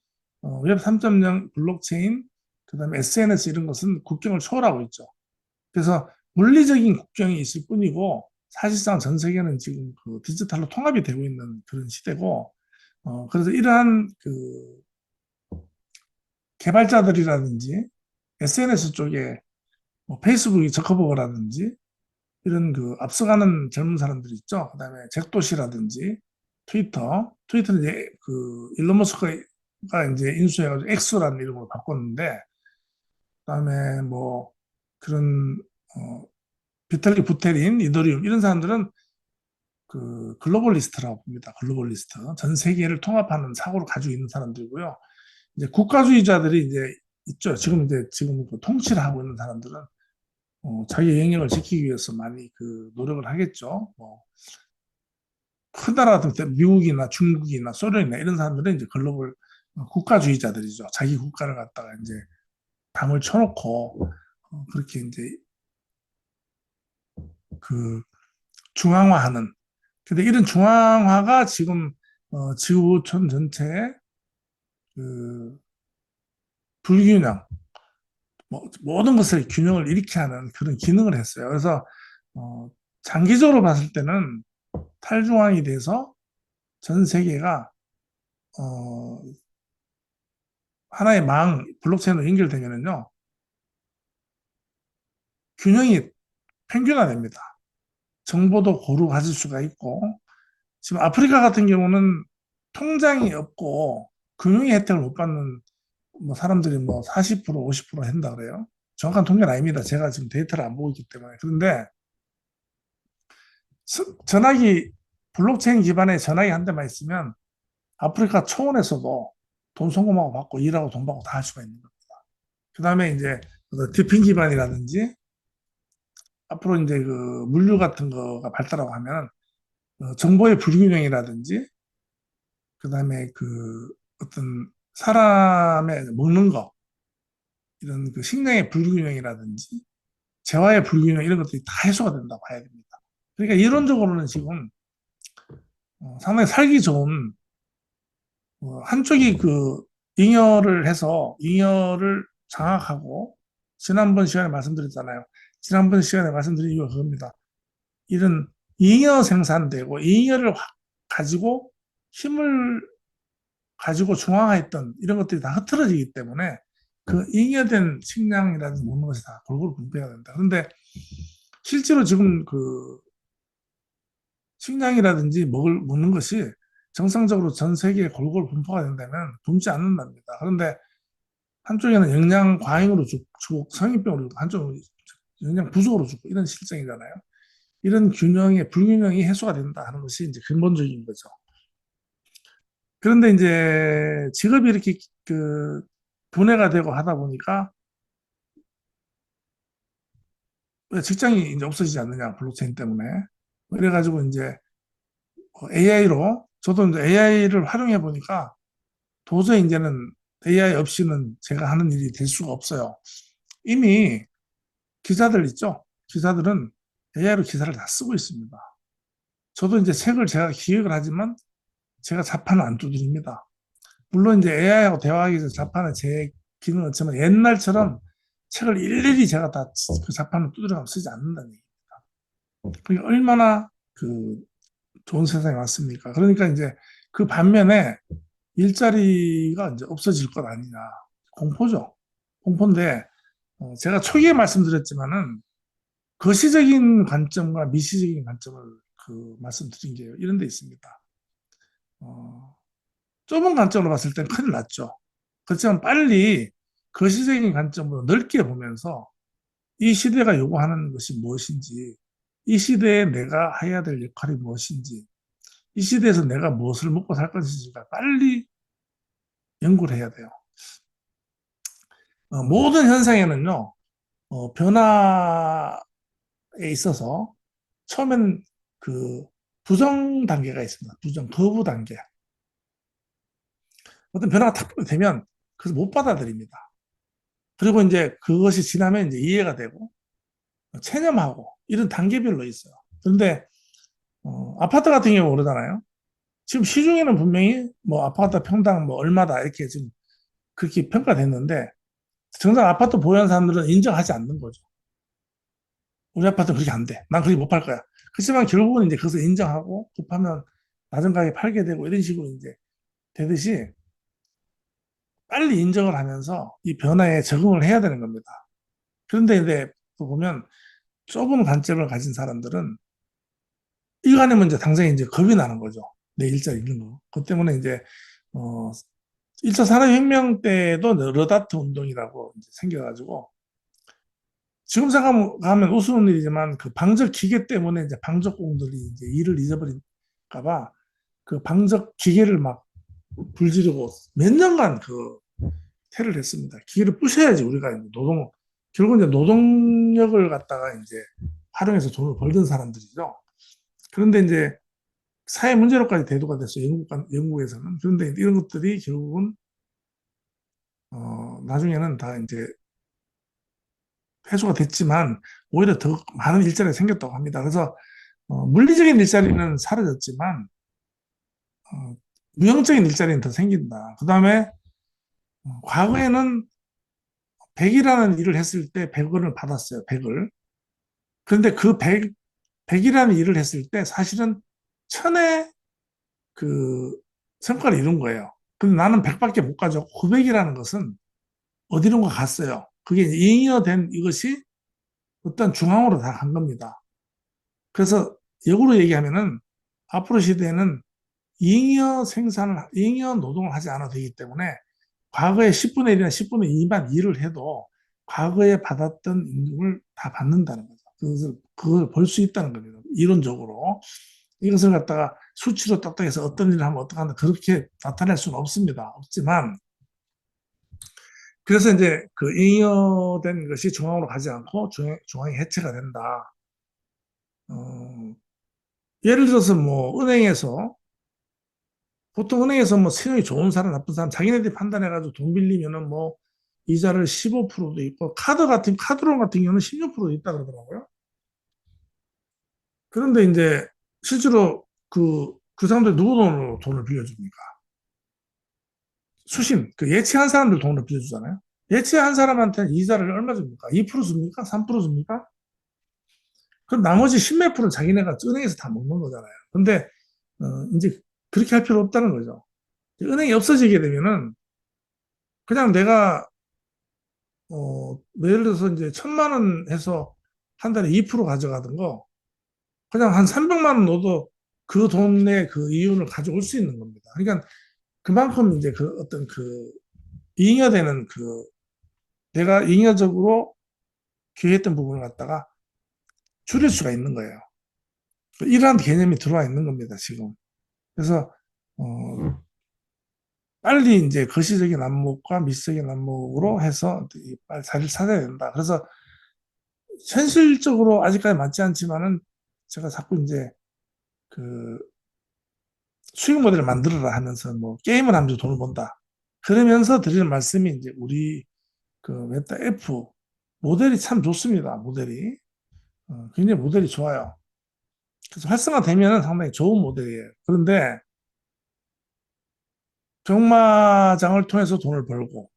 웹 3.0 블록체인, 그다음에 SNS 이런 것은 국경을 초월하고 있죠. 그래서 물리적인 국경이 있을 뿐이고 사실상 전 세계는 지금 그 디지털로 통합이 되고 있는 그런 시대고, 그래서 이러한 그 개발자들이라든지 SNS 쪽에 뭐 페이스북이 저커버거라든지 이런 그 앞서가는 젊은 사람들 있죠. 그다음에 잭도시라든지 트위터는 이제 그 일론 머스크가 이제 인수해가지고 엑스라는 이름으로 바꿨는데, 그다음에 뭐 그런 비탈리 부테린, 이더리움 이런 사람들은 그 글로벌리스트라고 봅니다. 글로벌리스트. 전 세계를 통합하는 사고를 가지고 있는 사람들이고요. 이제 국가주의자들이 이제 있죠. 지금 그 통치를 하고 있는 사람들은 자기 영역을 지키기 위해서 많이 그 노력을 하겠죠. 뭐 큰 나라 같은 때 미국이나 중국이나 소련이나 이런 사람들은 이제 글로벌 국가주의자들이죠. 자기 국가를 갖다가 이제 담을 쳐놓고 그렇게 이제 그 중앙화하는. 근데 이런 중앙화가 지금 지구촌 전체에 그 불균형, 뭐 모든 것을 균형을 잃게 하는 그런 기능을 했어요. 그래서 어, 장기적으로 봤을 때는 탈중앙이 돼서 전 세계가 어, 하나의 블록체인으로 연결되면은요, 균형이 평균화됩니다. 정보도 고루 가질 수가 있고, 지금 아프리카 같은 경우는 통장이 없고 금융의 혜택을 못 받는 뭐 사람들이 뭐 40%, 50% 한다 그래요. 정확한 통계는 아닙니다. 제가 지금 데이터를 안 보고 있기 때문에. 그런데 전화기, 블록체인 기반의 전화기 한 대만 있으면 아프리카 초원에서도 돈 송금하고 받고 일하고 돈 받고 다 할 수가 있는 겁니다. 그 다음에 이제 디핑 기반이라든지 앞으로 이제 그 물류 같은 거가 발달하고 하면 정보의 불균형이라든지 그다음에 그 어떤 사람의 먹는 거 이런 그 식량의 불균형이라든지 재화의 불균형 이런 것들이 다 해소가 된다고 봐야 됩니다. 그러니까 이론적으로는 지금 상당히 살기 좋은 한쪽이 그 잉여를 해서 잉여를 장악하고 지난번 시간에 말씀드렸잖아요. 지난번 시간에 말씀드린 이유가 그겁니다. 이런 잉여 생산되고 잉여를 가지고 힘을 가지고 중앙화했던 이런 것들이 다 흐트러지기 때문에 그 잉여된 식량이라든지 먹는 것이 다 골고루 분배가 된다. 그런데 실제로 지금 그 식량이라든지 먹는 것이 정상적으로 전 세계에 골고루 분포가 된다면 굶지 않는답니다. 그런데 한쪽에는 영양 과잉으로 죽고 성인병으로 죽고 한쪽은 영양 부족으로 죽고 이런 실정이잖아요. 이런 불균형이 해소가 된다 하는 것이 이제 근본적인 거죠. 그런데 이제 직업이 이렇게 그 분해가 되고 하다 보니까 왜 직장이 이제 없어지지 않느냐, 블록체인 때문에. 그래가지고 이제 AI로, 저도 이제 AI를 활용해 보니까 도저히 이제는 AI 없이는 제가 하는 일이 될 수가 없어요. 이미 기자들 있죠? 기자들은 AI로 기사를 다 쓰고 있습니다. 저도 이제 책을 제가 기획을 하지만 제가 자판은 안 두드립니다. 물론 이제 AI하고 대화하기 전에 자판은 제 기능은 없지만 옛날처럼 책을 일일이 제가 다 그 자판을 두드려 쓰지 않는다는 얘기. 그게 얼마나 그 좋은 세상에 왔습니까? 그러니까 이제 그 반면에 일자리가 이제 없어질 것 아니냐. 공포죠. 공포인데, 제가 초기에 말씀드렸지만은 거시적인 관점과 미시적인 관점을 그 말씀드린 게 이런 데 있습니다. 어, 좁은 관점으로 봤을 땐 큰일 났죠. 그렇지만 빨리 거시적인 관점으로 넓게 보면서 이 시대가 요구하는 것이 무엇인지, 이 시대에 내가 해야 될 역할이 무엇인지, 이 시대에서 내가 무엇을 먹고 살 것인지가 빨리 연구를 해야 돼요. 모든 현상에는요, 변화에 있어서 처음엔 그 부정 단계가 있습니다. 부정 거부 단계. 어떤 변화가 탁 되면 그것을 못 받아들입니다. 그리고 이제 그것이 지나면 이제 이해가 되고 체념하고 이런 단계별로 있어요. 그런데 아파트 같은 경우 그러잖아요. 지금 시중에는 분명히 뭐 아파트 평당 뭐 얼마다 이렇게 지금 그렇게 평가됐는데 정작 아파트 보유한 사람들은 인정하지 않는 거죠. 우리 아파트는 그렇게 안 돼. 난 그렇게 못 팔 거야. 그렇지만 결국은 이제 그것을 인정하고 급하면 낮은 가격에 팔게 되고 이런 식으로 이제 되듯이 빨리 인정을 하면서 이 변화에 적응을 해야 되는 겁니다. 그런데 이제 또 보면 좁은 관점을 가진 사람들은 이거 아니면 이제 당장 이제 겁이 나는 거죠. 내 일자리 잃는 거. 그 때문에 이제 어 1차 산업혁명 때도 러다트 운동이라고 이제 생겨가지고 지금 생각하면 우스운 일이지만 그 방적 기계 때문에 이제 방적공들이 이제 일을 잊어버릴까 봐 그 방적 기계를 막 불지르고 몇 년간 그 테러를 했습니다. 기계를 부셔야지 우리가 이제 결국 이제 노동력을 갖다가 이제 활용해서 돈을 벌던 사람들이죠. 그런데 이제 사회 문제로까지 대두가 됐어요. 영국에서는. 그런데 이런 것들이 결국은 나중에는 다 이제 회수가 됐지만 오히려 더 많은 일자리가 생겼다고 합니다. 그래서 물리적인 일자리는 사라졌지만 어, 무형적인 일자리는 더 생긴다. 그 다음에 과거에는 100이라는 일을 했을 때 100원을 받았어요. 100을. 그런데 그 100이라는 일을 했을 때 사실은 천의 그 성과를 이룬 거예요. 근데 나는 100밖에 못 가져고 900이라는 것은 어디론가 갔어요. 그게 잉여된 이것이 어떤 중앙으로 다 간 겁니다. 그래서 역으로 얘기하면은 앞으로 시대에는 잉여 노동을 하지 않아도 되기 때문에 과거에 10분의 1이나 10분의 2만 일을 해도 과거에 받았던 임금을 다 받는다는 거죠. 그걸 벌 수 있다는 겁니다. 이론적으로. 이것을 갖다가 수치로 딱딱해서 어떤 일을 하면 어떡한다. 그렇게 나타낼 수는 없습니다. 없지만, 그래서 이제 그 잉여된 것이 중앙으로 가지 않고 중앙이 해체가 된다. 어, 예를 들어서 뭐 보통 은행에서 뭐信用이 좋은 사람, 나쁜 사람, 자기네들이 판단해가지고 돈 빌리면은 뭐 이자를 15%도 있고, 카드론 같은 경우는 16%도 있다 그러더라고요. 그런데 이제 실제로 그 사람들 누구 돈으로 돈을 빌려줍니까? 예치한 사람들 돈을 빌려주잖아요. 예치한 사람한테는 이자를 얼마 줍니까? 2% 줍니까? 3% 줍니까? 그럼 나머지 10몇 프로는 자기네가 은행에서 다 먹는 거잖아요. 근데, 이제 그렇게 할 필요 없다는 거죠. 은행이 없어지게 되면은 그냥 내가 예를 들어서 이제 1,000만 원 해서 한 달에 2% 가져가던 거, 그냥 한 300만 원 넣어도 그 돈의 그 이윤을 가져올 수 있는 겁니다. 그러니까 그만큼 이제 그 어떤 그 잉여되는 내가 잉여적으로 기여했던 부분을 갖다가 줄일 수가 있는 거예요. 이러한 개념이 들어와 있는 겁니다, 지금. 그래서, 빨리 이제 거시적인 안목과 미시적인 안목으로 해서 빨리 자리를 찾아야 된다. 그래서 현실적으로 아직까지 맞지 않지만은 제가 자꾸 이제 그 수익 모델을 만들어라 하면서 뭐 게임을 하면서 돈을 번다. 그러면서 드리는 말씀이 이제 우리 그 메타 F 모델이 참 좋습니다. 모델이. 굉장히 모델이 좋아요. 그래서 활성화되면 상당히 좋은 모델이에요. 그런데 경마장을 통해서 돈을 벌고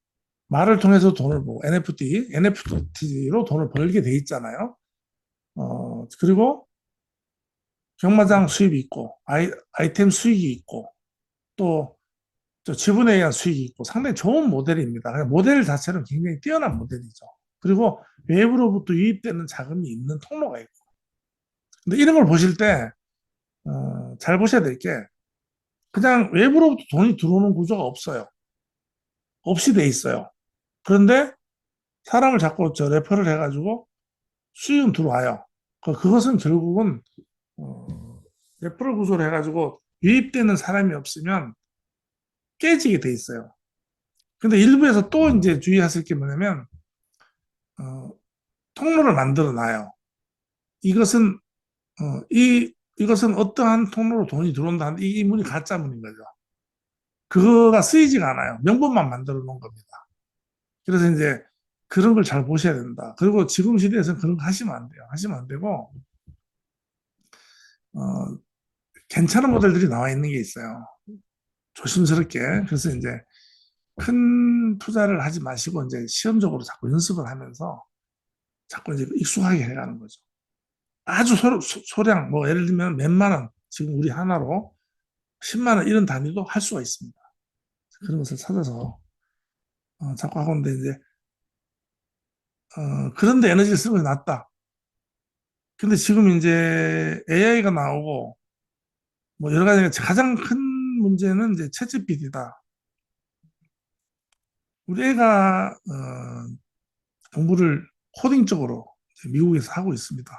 말을 통해서 돈을 벌고 NFT로 돈을 벌게 돼 있잖아요. 그리고 경마장 수입이 있고 아이템 수익이 있고 또 지분에 의한 수익이 있고 상당히 좋은 모델입니다. 모델 자체는 굉장히 뛰어난 모델이죠. 그리고 외부로부터 유입되는 자금이 있는 통로가 있고. 근데 이런 걸 보실 때, 잘 보셔야 될 게, 그냥 외부로부터 돈이 들어오는 구조가 없어요. 없이 돼 있어요. 그런데 사람을 자꾸 레퍼를 해가지고 수익은 들어와요. 그것은 결국은, 어, 레퍼럴 구조를 해가지고 유입되는 사람이 없으면 깨지게 돼 있어요. 근데 일부에서 또 이제 주의하실 게 뭐냐면, 어, 통로를 만들어 놔요. 이것은 이 이것은 어떠한 통로로 돈이 들어온다 하는데 이 문이 가짜 문인 거죠. 그거가 쓰이지가 않아요. 명분만 만들어 놓은 겁니다. 그래서 이제 그런 걸 잘 보셔야 된다. 그리고 지금 시대에서는 그런 거 하시면 안 돼요. 하시면 안 되고, 어, 괜찮은 모델들이 나와 있는 게 있어요. 조심스럽게. 그래서 이제 큰 투자를 하지 마시고 이제 시험적으로 자꾸 연습을 하면서 자꾸 이제 익숙하게 해가는 거죠. 아주 소량, 뭐 예를 들면 몇만 원, 지금 우리 하나로 10만 원 이런 단위도 할 수가 있습니다. 그런 것을 찾아서 자꾸 하고 있는데 이제 그런데 에너지를 쓰는 게 낫다. 근데 지금 이제 AI가 나오고 뭐 여러 가지 가장 큰 문제는 이제 챗GPT다. 우리 애가 공부를 코딩 쪽으로 미국에서 하고 있습니다.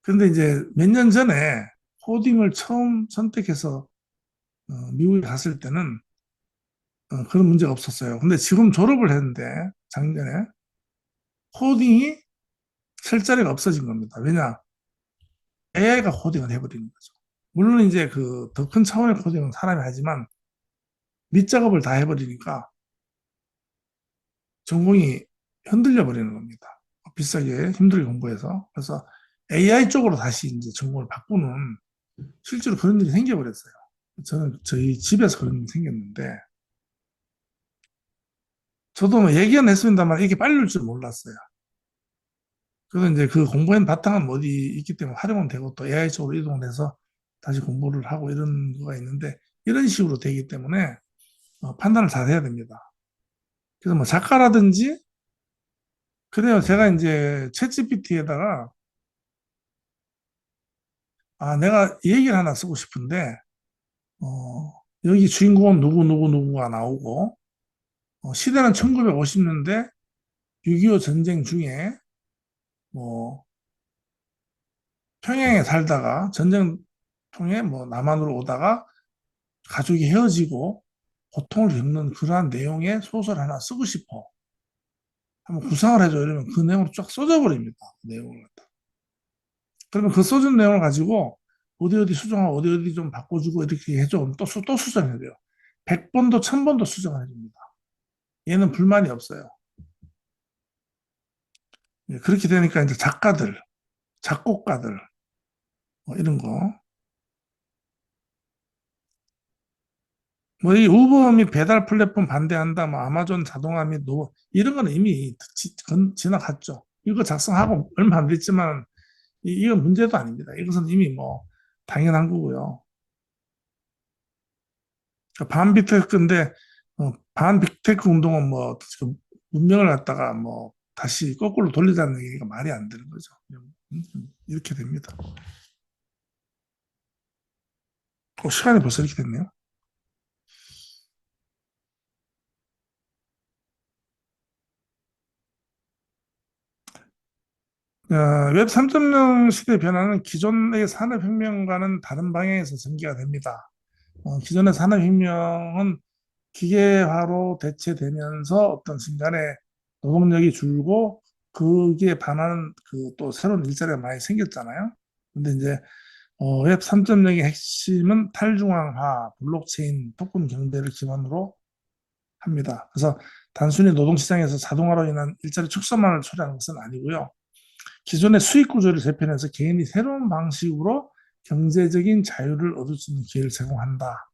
그런데 이제 몇 년 전에 코딩을 처음 선택해서 미국에 갔을 때는 그런 문제가 없었어요. 근데 지금 졸업을 했는데 작년에 코딩이 설 자리가 없어진 겁니다. 왜냐? AI가 코딩을 해버리는 거죠. 물론 이제 그 더 큰 차원의 코딩은 사람이 하지만 밑작업을 다 해버리니까 전공이 흔들려 버리는 겁니다. 비싸게 힘들게 공부해서. 그래서 AI 쪽으로 다시 이제 전공을 바꾸는 실제로 그런 일이 생겨버렸어요. 저는 저희 집에서 그런 일이 생겼는데 저도 뭐 얘기는 했습니다만 이게 빨리 올 줄 몰랐어요. 그래서 이제 그 공부한 바탕은 어디 있기 때문에 활용은 되고 또 AI 쪽으로 이동돼서 다시 공부를 하고 이런 거가 있는데 이런 식으로 되기 때문에 판단을 잘 해야 됩니다. 그래서 뭐 작가라든지 그래요. 제가 이제 챗GPT에다가 내가 이 얘기를 하나 쓰고 싶은데 여기 주인공은 누구가 나오고 시대는 1950년대 6.25 전쟁 중에 뭐 평양에 살다가 전쟁 통해 뭐 남한으로 오다가 가족이 헤어지고 고통을 겪는 그러한 내용의 소설 하나 쓰고 싶어. 한번 구상을 해줘. 이러면 그 내용을 쫙 써줘버립니다. 그 내용을 갖다. 그러면 그 써준 내용을 가지고 어디 어디 수정하고 어디 어디 좀 바꿔주고 이렇게 해줘. 그럼 또 수정해줘요. 100번도 1000번도 수정해줍니다. 얘는 불만이 없어요. 예, 그렇게 되니까 이제 작가들, 작곡가들, 뭐 이런 거. 뭐 이 우버 및 배달 플랫폼 반대한다, 뭐 아마존 자동화 및 이런 거는 이미 지나갔죠. 이거 작성하고 얼마 안 됐지만 이건 문제도 아닙니다. 이것은 이미 뭐 당연한 거고요. 그러니까 반빅테크인데 반빅테크 운동은 뭐 문명을 갖다가 뭐 다시 거꾸로 돌리자는 얘기가 말이 안 되는 거죠. 이렇게 됩니다. 시간이 벌써 이렇게 됐네요. 웹 3.0 시대 변화는 기존의 산업혁명과는 다른 방향에서 전개가 됩니다. 기존의 산업혁명은 기계화로 대체되면서 어떤 순간에 노동력이 줄고 그게 반하는 그 또 새로운 일자리가 많이 생겼잖아요. 근데 이제 웹 3.0의 핵심은 탈중앙화, 블록체인, 토큰 경제를 기반으로 합니다. 그래서 단순히 노동시장에서 자동화로 인한 일자리 축소만을 초래하는 것은 아니고요. 기존의 수익 구조를 재편해서 개인이 새로운 방식으로 경제적인 자유를 얻을 수 있는 기회를 제공한다.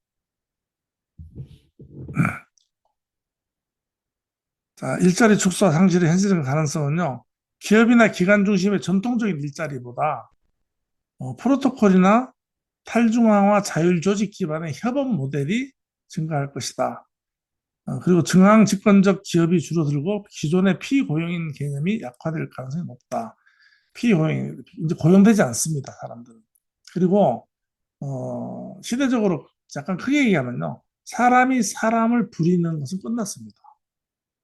자, 일자리 축소와 상실의 현실적인 가능성은요, 기업이나 기관 중심의 전통적인 일자리보다 프로토콜이나 탈중앙화 자율 조직 기반의 협업 모델이 증가할 것이다. 그리고 중앙 집권적 기업이 줄어들고 기존의 피고용인 개념이 약화될 가능성이 높다. 피고용, 이제 고용되지 않습니다, 사람들은. 그리고, 시대적으로 약간 크게 얘기하면요. 사람이 사람을 부리는 것은 끝났습니다.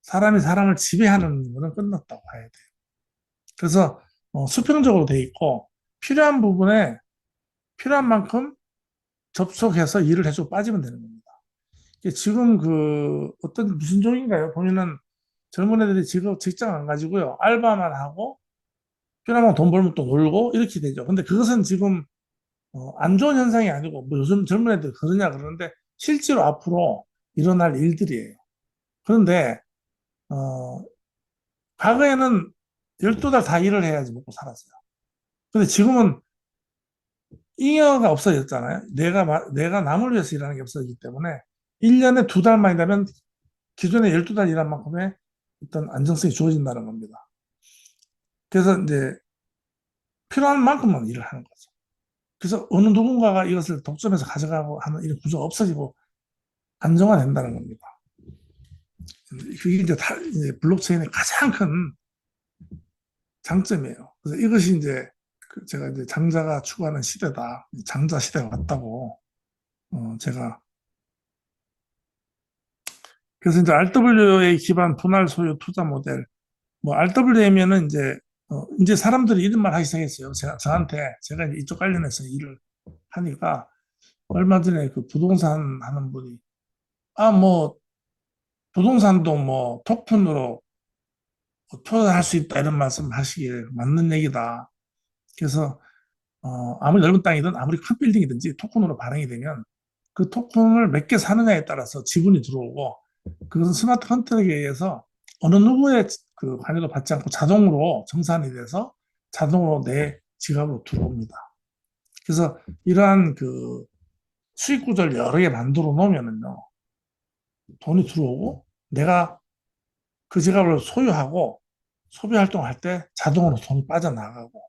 사람이 사람을 지배하는 것은 끝났다고 봐야 돼요. 그래서, 수평적으로 돼 있고, 필요한 부분에 필요한 만큼 접속해서 일을 해주고 빠지면 되는 겁니다. 지금 그, 어떤, 무슨 종인가요? 보면은 젊은 애들이 직장 안 가지고요. 알바만 하고, 필요하면 돈 벌면 또 놀고, 이렇게 되죠. 근데 그것은 지금 안 좋은 현상이 아니고, 뭐 요즘 젊은 애들 그러냐 그러는데, 실제로 앞으로 일어날 일들이에요. 그런데, 어, 과거에는 12달 다 일을 해야지 먹고 살았어요. 근데 지금은 잉여가 없어졌잖아요. 내가 남을 위해서 일하는 게 없어지기 때문에 1년에 2달만 일하면 기존에 12달 일한 만큼의 어떤 안정성이 주어진다는 겁니다. 그래서 이제 필요한 만큼만 일을 하는 거죠. 그래서 어느 누군가가 이것을 독점해서 가져가고 하는 이런 구조가 없어지고 안정화된다는 겁니다. 그게 이제 블록체인의 가장 큰 장점이에요. 그래서 이것이 이제 제가 이제 장자가 추구하는 시대다. 장자 시대가 왔다고 제가 그래서 이제 RWA 기반 분할 소유 투자 모델 뭐 RWA면은 이제 사람들이 이런 말 하기 시작했어요. 저한테 제가 이제 이쪽 관련해서 일을 하니까 얼마 전에 그 부동산 하는 분이 뭐 부동산도 뭐 토큰으로 투자할 수 있다 이런 말씀 하시길 맞는 얘기다. 그래서 아무리 넓은 땅이든 아무리 큰 빌딩이든지 토큰으로 발행이 되면 그 토큰을 몇 개 사느냐에 따라서 지분이 들어오고 그것은 스마트 컨트랙에 의해서 어느 누구의 그 관여도 받지 않고 자동으로 정산이 돼서 자동으로 내 지갑으로 들어옵니다. 그래서 이러한 그 수익 구조를 여러 개 만들어 놓으면은요, 돈이 들어오고 내가 그 지갑을 소유하고 소비 활동을 할 때 자동으로 돈이 빠져나가고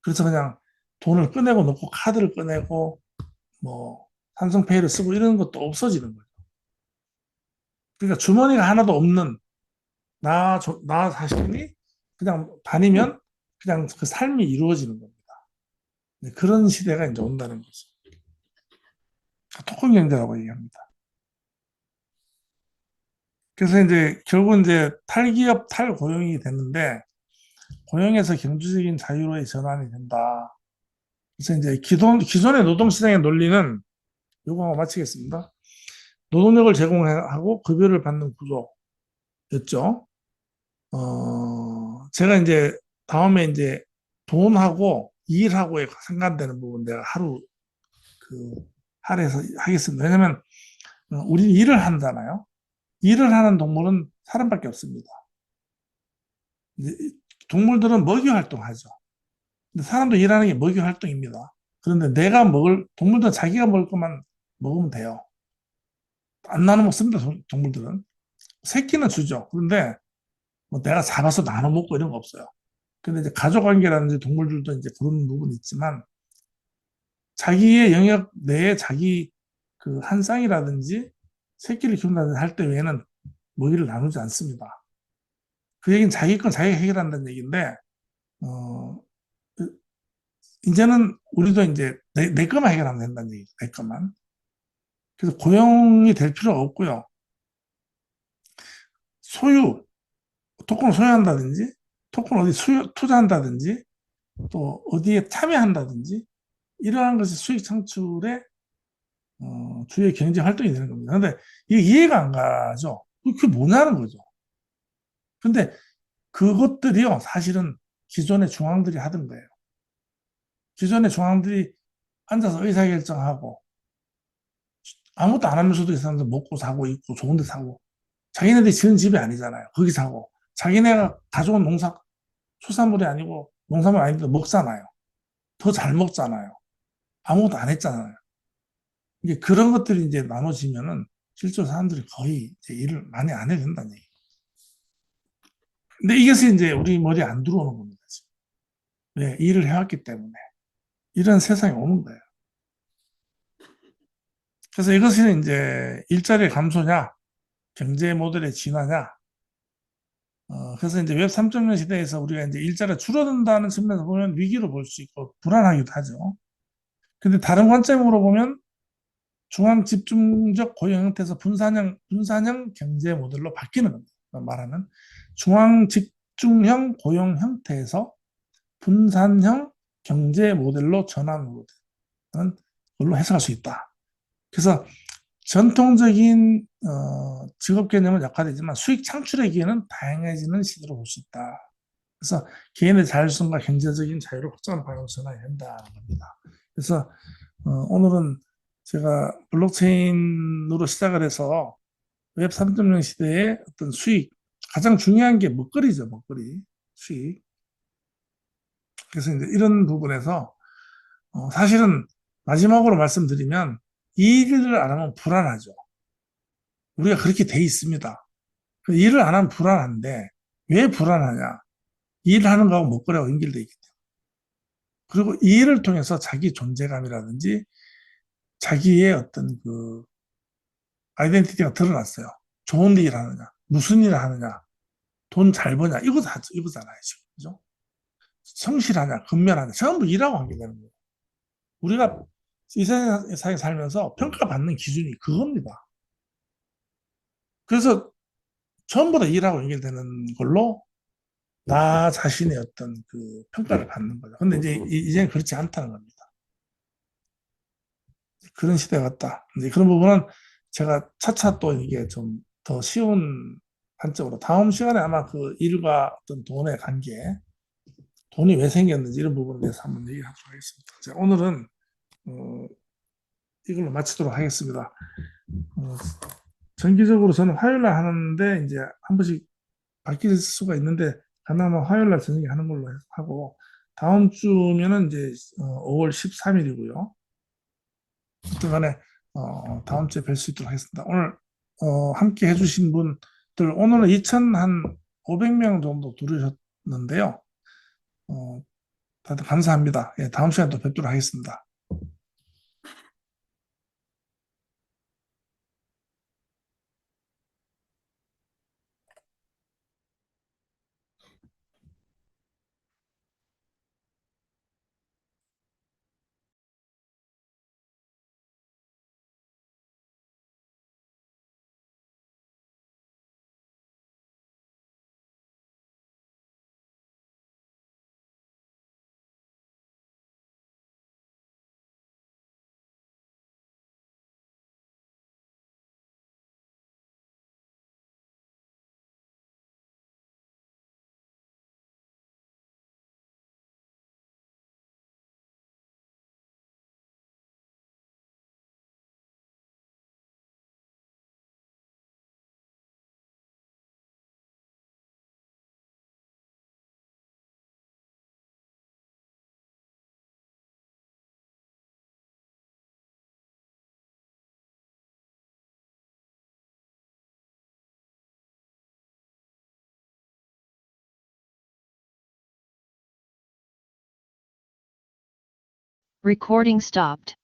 그래서 그냥 돈을 꺼내고 넣고 카드를 꺼내고 뭐 삼성페이를 쓰고 이런 것도 없어지는 거예요. 그러니까 주머니가 하나도 없는 나 자신이 그냥 다니면 그냥 그 삶이 이루어지는 겁니다. 네, 그런 시대가 이제 온다는 거죠. 토큰 경제라고 얘기합니다. 그래서 이제 결국 이제 탈기업 탈고용이 됐는데 고용에서 경제적인 자유로의 전환이 된다. 그래서 이제 기존의 노동시장의 논리는 요거 하고 마치겠습니다. 노동력을 제공하고 급여를 받는 구조였죠. 제가 이제 다음에 이제 돈하고 일하고에 상관되는 부분 내가 그 할애해서 하겠습니다. 왜냐면 우리 일을 한잖아요. 일을 하는 동물은 사람밖에 없습니다. 동물들은 먹이 활동하죠. 근데 사람도 일하는 게 먹이 활동입니다. 그런데 동물들은 자기가 먹을 것만 먹으면 돼요. 안 나눠 먹습니다, 동물들은. 새끼는 주죠. 그런데 뭐 내가 잡아서 나눠 먹고 이런 거 없어요. 근데 이제 가족 관계라든지 동물들도 이제 그런 부분이 있지만 자기의 영역 내에 자기 그 한 쌍이라든지 새끼를 키운다든지 할 때 외에는 먹이를 나누지 않습니다. 그 얘기는 자기 건 자기가 해결한다는 얘기인데, 어, 이제는 우리도 이제 내 것만 해결하면 된다는 얘기죠. 내 것만. 그래서 고용이 될 필요가 없고요. 소유, 토큰을 소유한다든지, 토큰 어디 투자한다든지, 또 어디에 참여한다든지, 이러한 것이 수익 창출의 주요 경제 활동이 되는 겁니다. 근데 이게 이해가 안 가죠. 그게 뭐냐는 거죠. 근데 그것들이요, 사실은 기존의 중앙들이 하던 거예요. 기존의 중앙들이 앉아서 의사결정하고 아무것도 안 하면서도 이 사람들 먹고 사고 입고 좋은 데 사고 자기네들이 지은 집이 아니잖아요. 거기 사고 자기네가 가져온 수산물이 아니고 농산물 아닌데 먹잖아요. 더 잘 먹잖아요. 아무것도 안 했잖아요. 이게 그런 것들이 이제 나눠지면은 실제로 사람들이 거의 이제 일을 많이 안 해야 된다는 얘기. 근데 이것이 이제 우리 머리에 안 들어오는 겁니다. 지금. 왜? 일을 해왔기 때문에. 이런 세상이 오는 거예요. 그래서 이것이 이제 일자리 감소냐, 경제 모델의 진화냐. 그래서 이제 웹 3.0 시대에서 우리가 이제 일자리가 줄어든다는 측면에서 보면 위기로 볼 수 있고 불안하기도 하죠. 근데 다른 관점으로 보면 중앙 집중적 고용 형태에서 분산형 경제 모델로 바뀌는 겁니다. 말하는 중앙 집중형 고용 형태에서 분산형 경제 모델로 전환으로 되는 걸로 해석할 수 있다. 그래서 전통적인 직업 개념은 약화되지만 수익 창출의 기회는 다양해지는 시대로 볼 수 있다. 그래서 개인의 자율성과 경제적인 자유를 확장하는 방향으로 전환이 된다는 겁니다. 그래서 오늘은 제가 블록체인으로 시작을 해서 웹 3.0 시대의 어떤 수익, 가장 중요한 게 먹거리죠, 먹거리, 수익. 그래서 이제 이런 부분에서 사실은 마지막으로 말씀드리면 이 일을 안 하면 불안하죠. 우리가 그렇게 돼 있습니다. 그 일을 안 하면 불안한데 왜 불안하냐? 이 일을 하는 거하고 먹거리하고 연결돼 있기 때문에. 그리고 이 일을 통해서 자기 존재감이라든지 자기의 어떤 그 아이덴티티가 드러났어요. 좋은 일 하느냐, 무슨 일을 하느냐, 돈 잘 버냐, 이거잖아요, 지금. 그죠? 성실하냐, 근면하냐, 전부 일하고 관계되는 거예요. 우리가 이 세상에 살면서 평가받는 기준이 그겁니다. 그래서 전부 다 일하고 연결되는 걸로 나 자신의 어떤 그 평가를 받는 거죠. 근데 이제 이제는 그렇지 않다는 겁니다. 그런 시대가 왔다. 이제 그런 부분은 제가 차차 또 이게 좀 더 쉬운 관점으로 다음 시간에 아마 그 일과 어떤 돈의 관계, 돈이 왜 생겼는지 이런 부분에 대해서 한번 얘기하도록 하겠습니다. 자, 오늘은 어, 이걸로 마치도록 하겠습니다. 어, 정기적으로 저는 화요일 날 하는데 이제 한 번씩 바뀔 수가 있는데 그나마 화요일 날 저녁에 하는 걸로 하고 다음 주면은 이제 5월 13일이고요. 하여튼 간에 다음 주에 뵐 수 있도록 하겠습니다. 오늘 함께 해주신 분들 오늘은 2,500명 정도 들으셨는데요. 어, 다들 감사합니다. 예, 다음 시간에 또 뵙도록 하겠습니다. Recording stopped.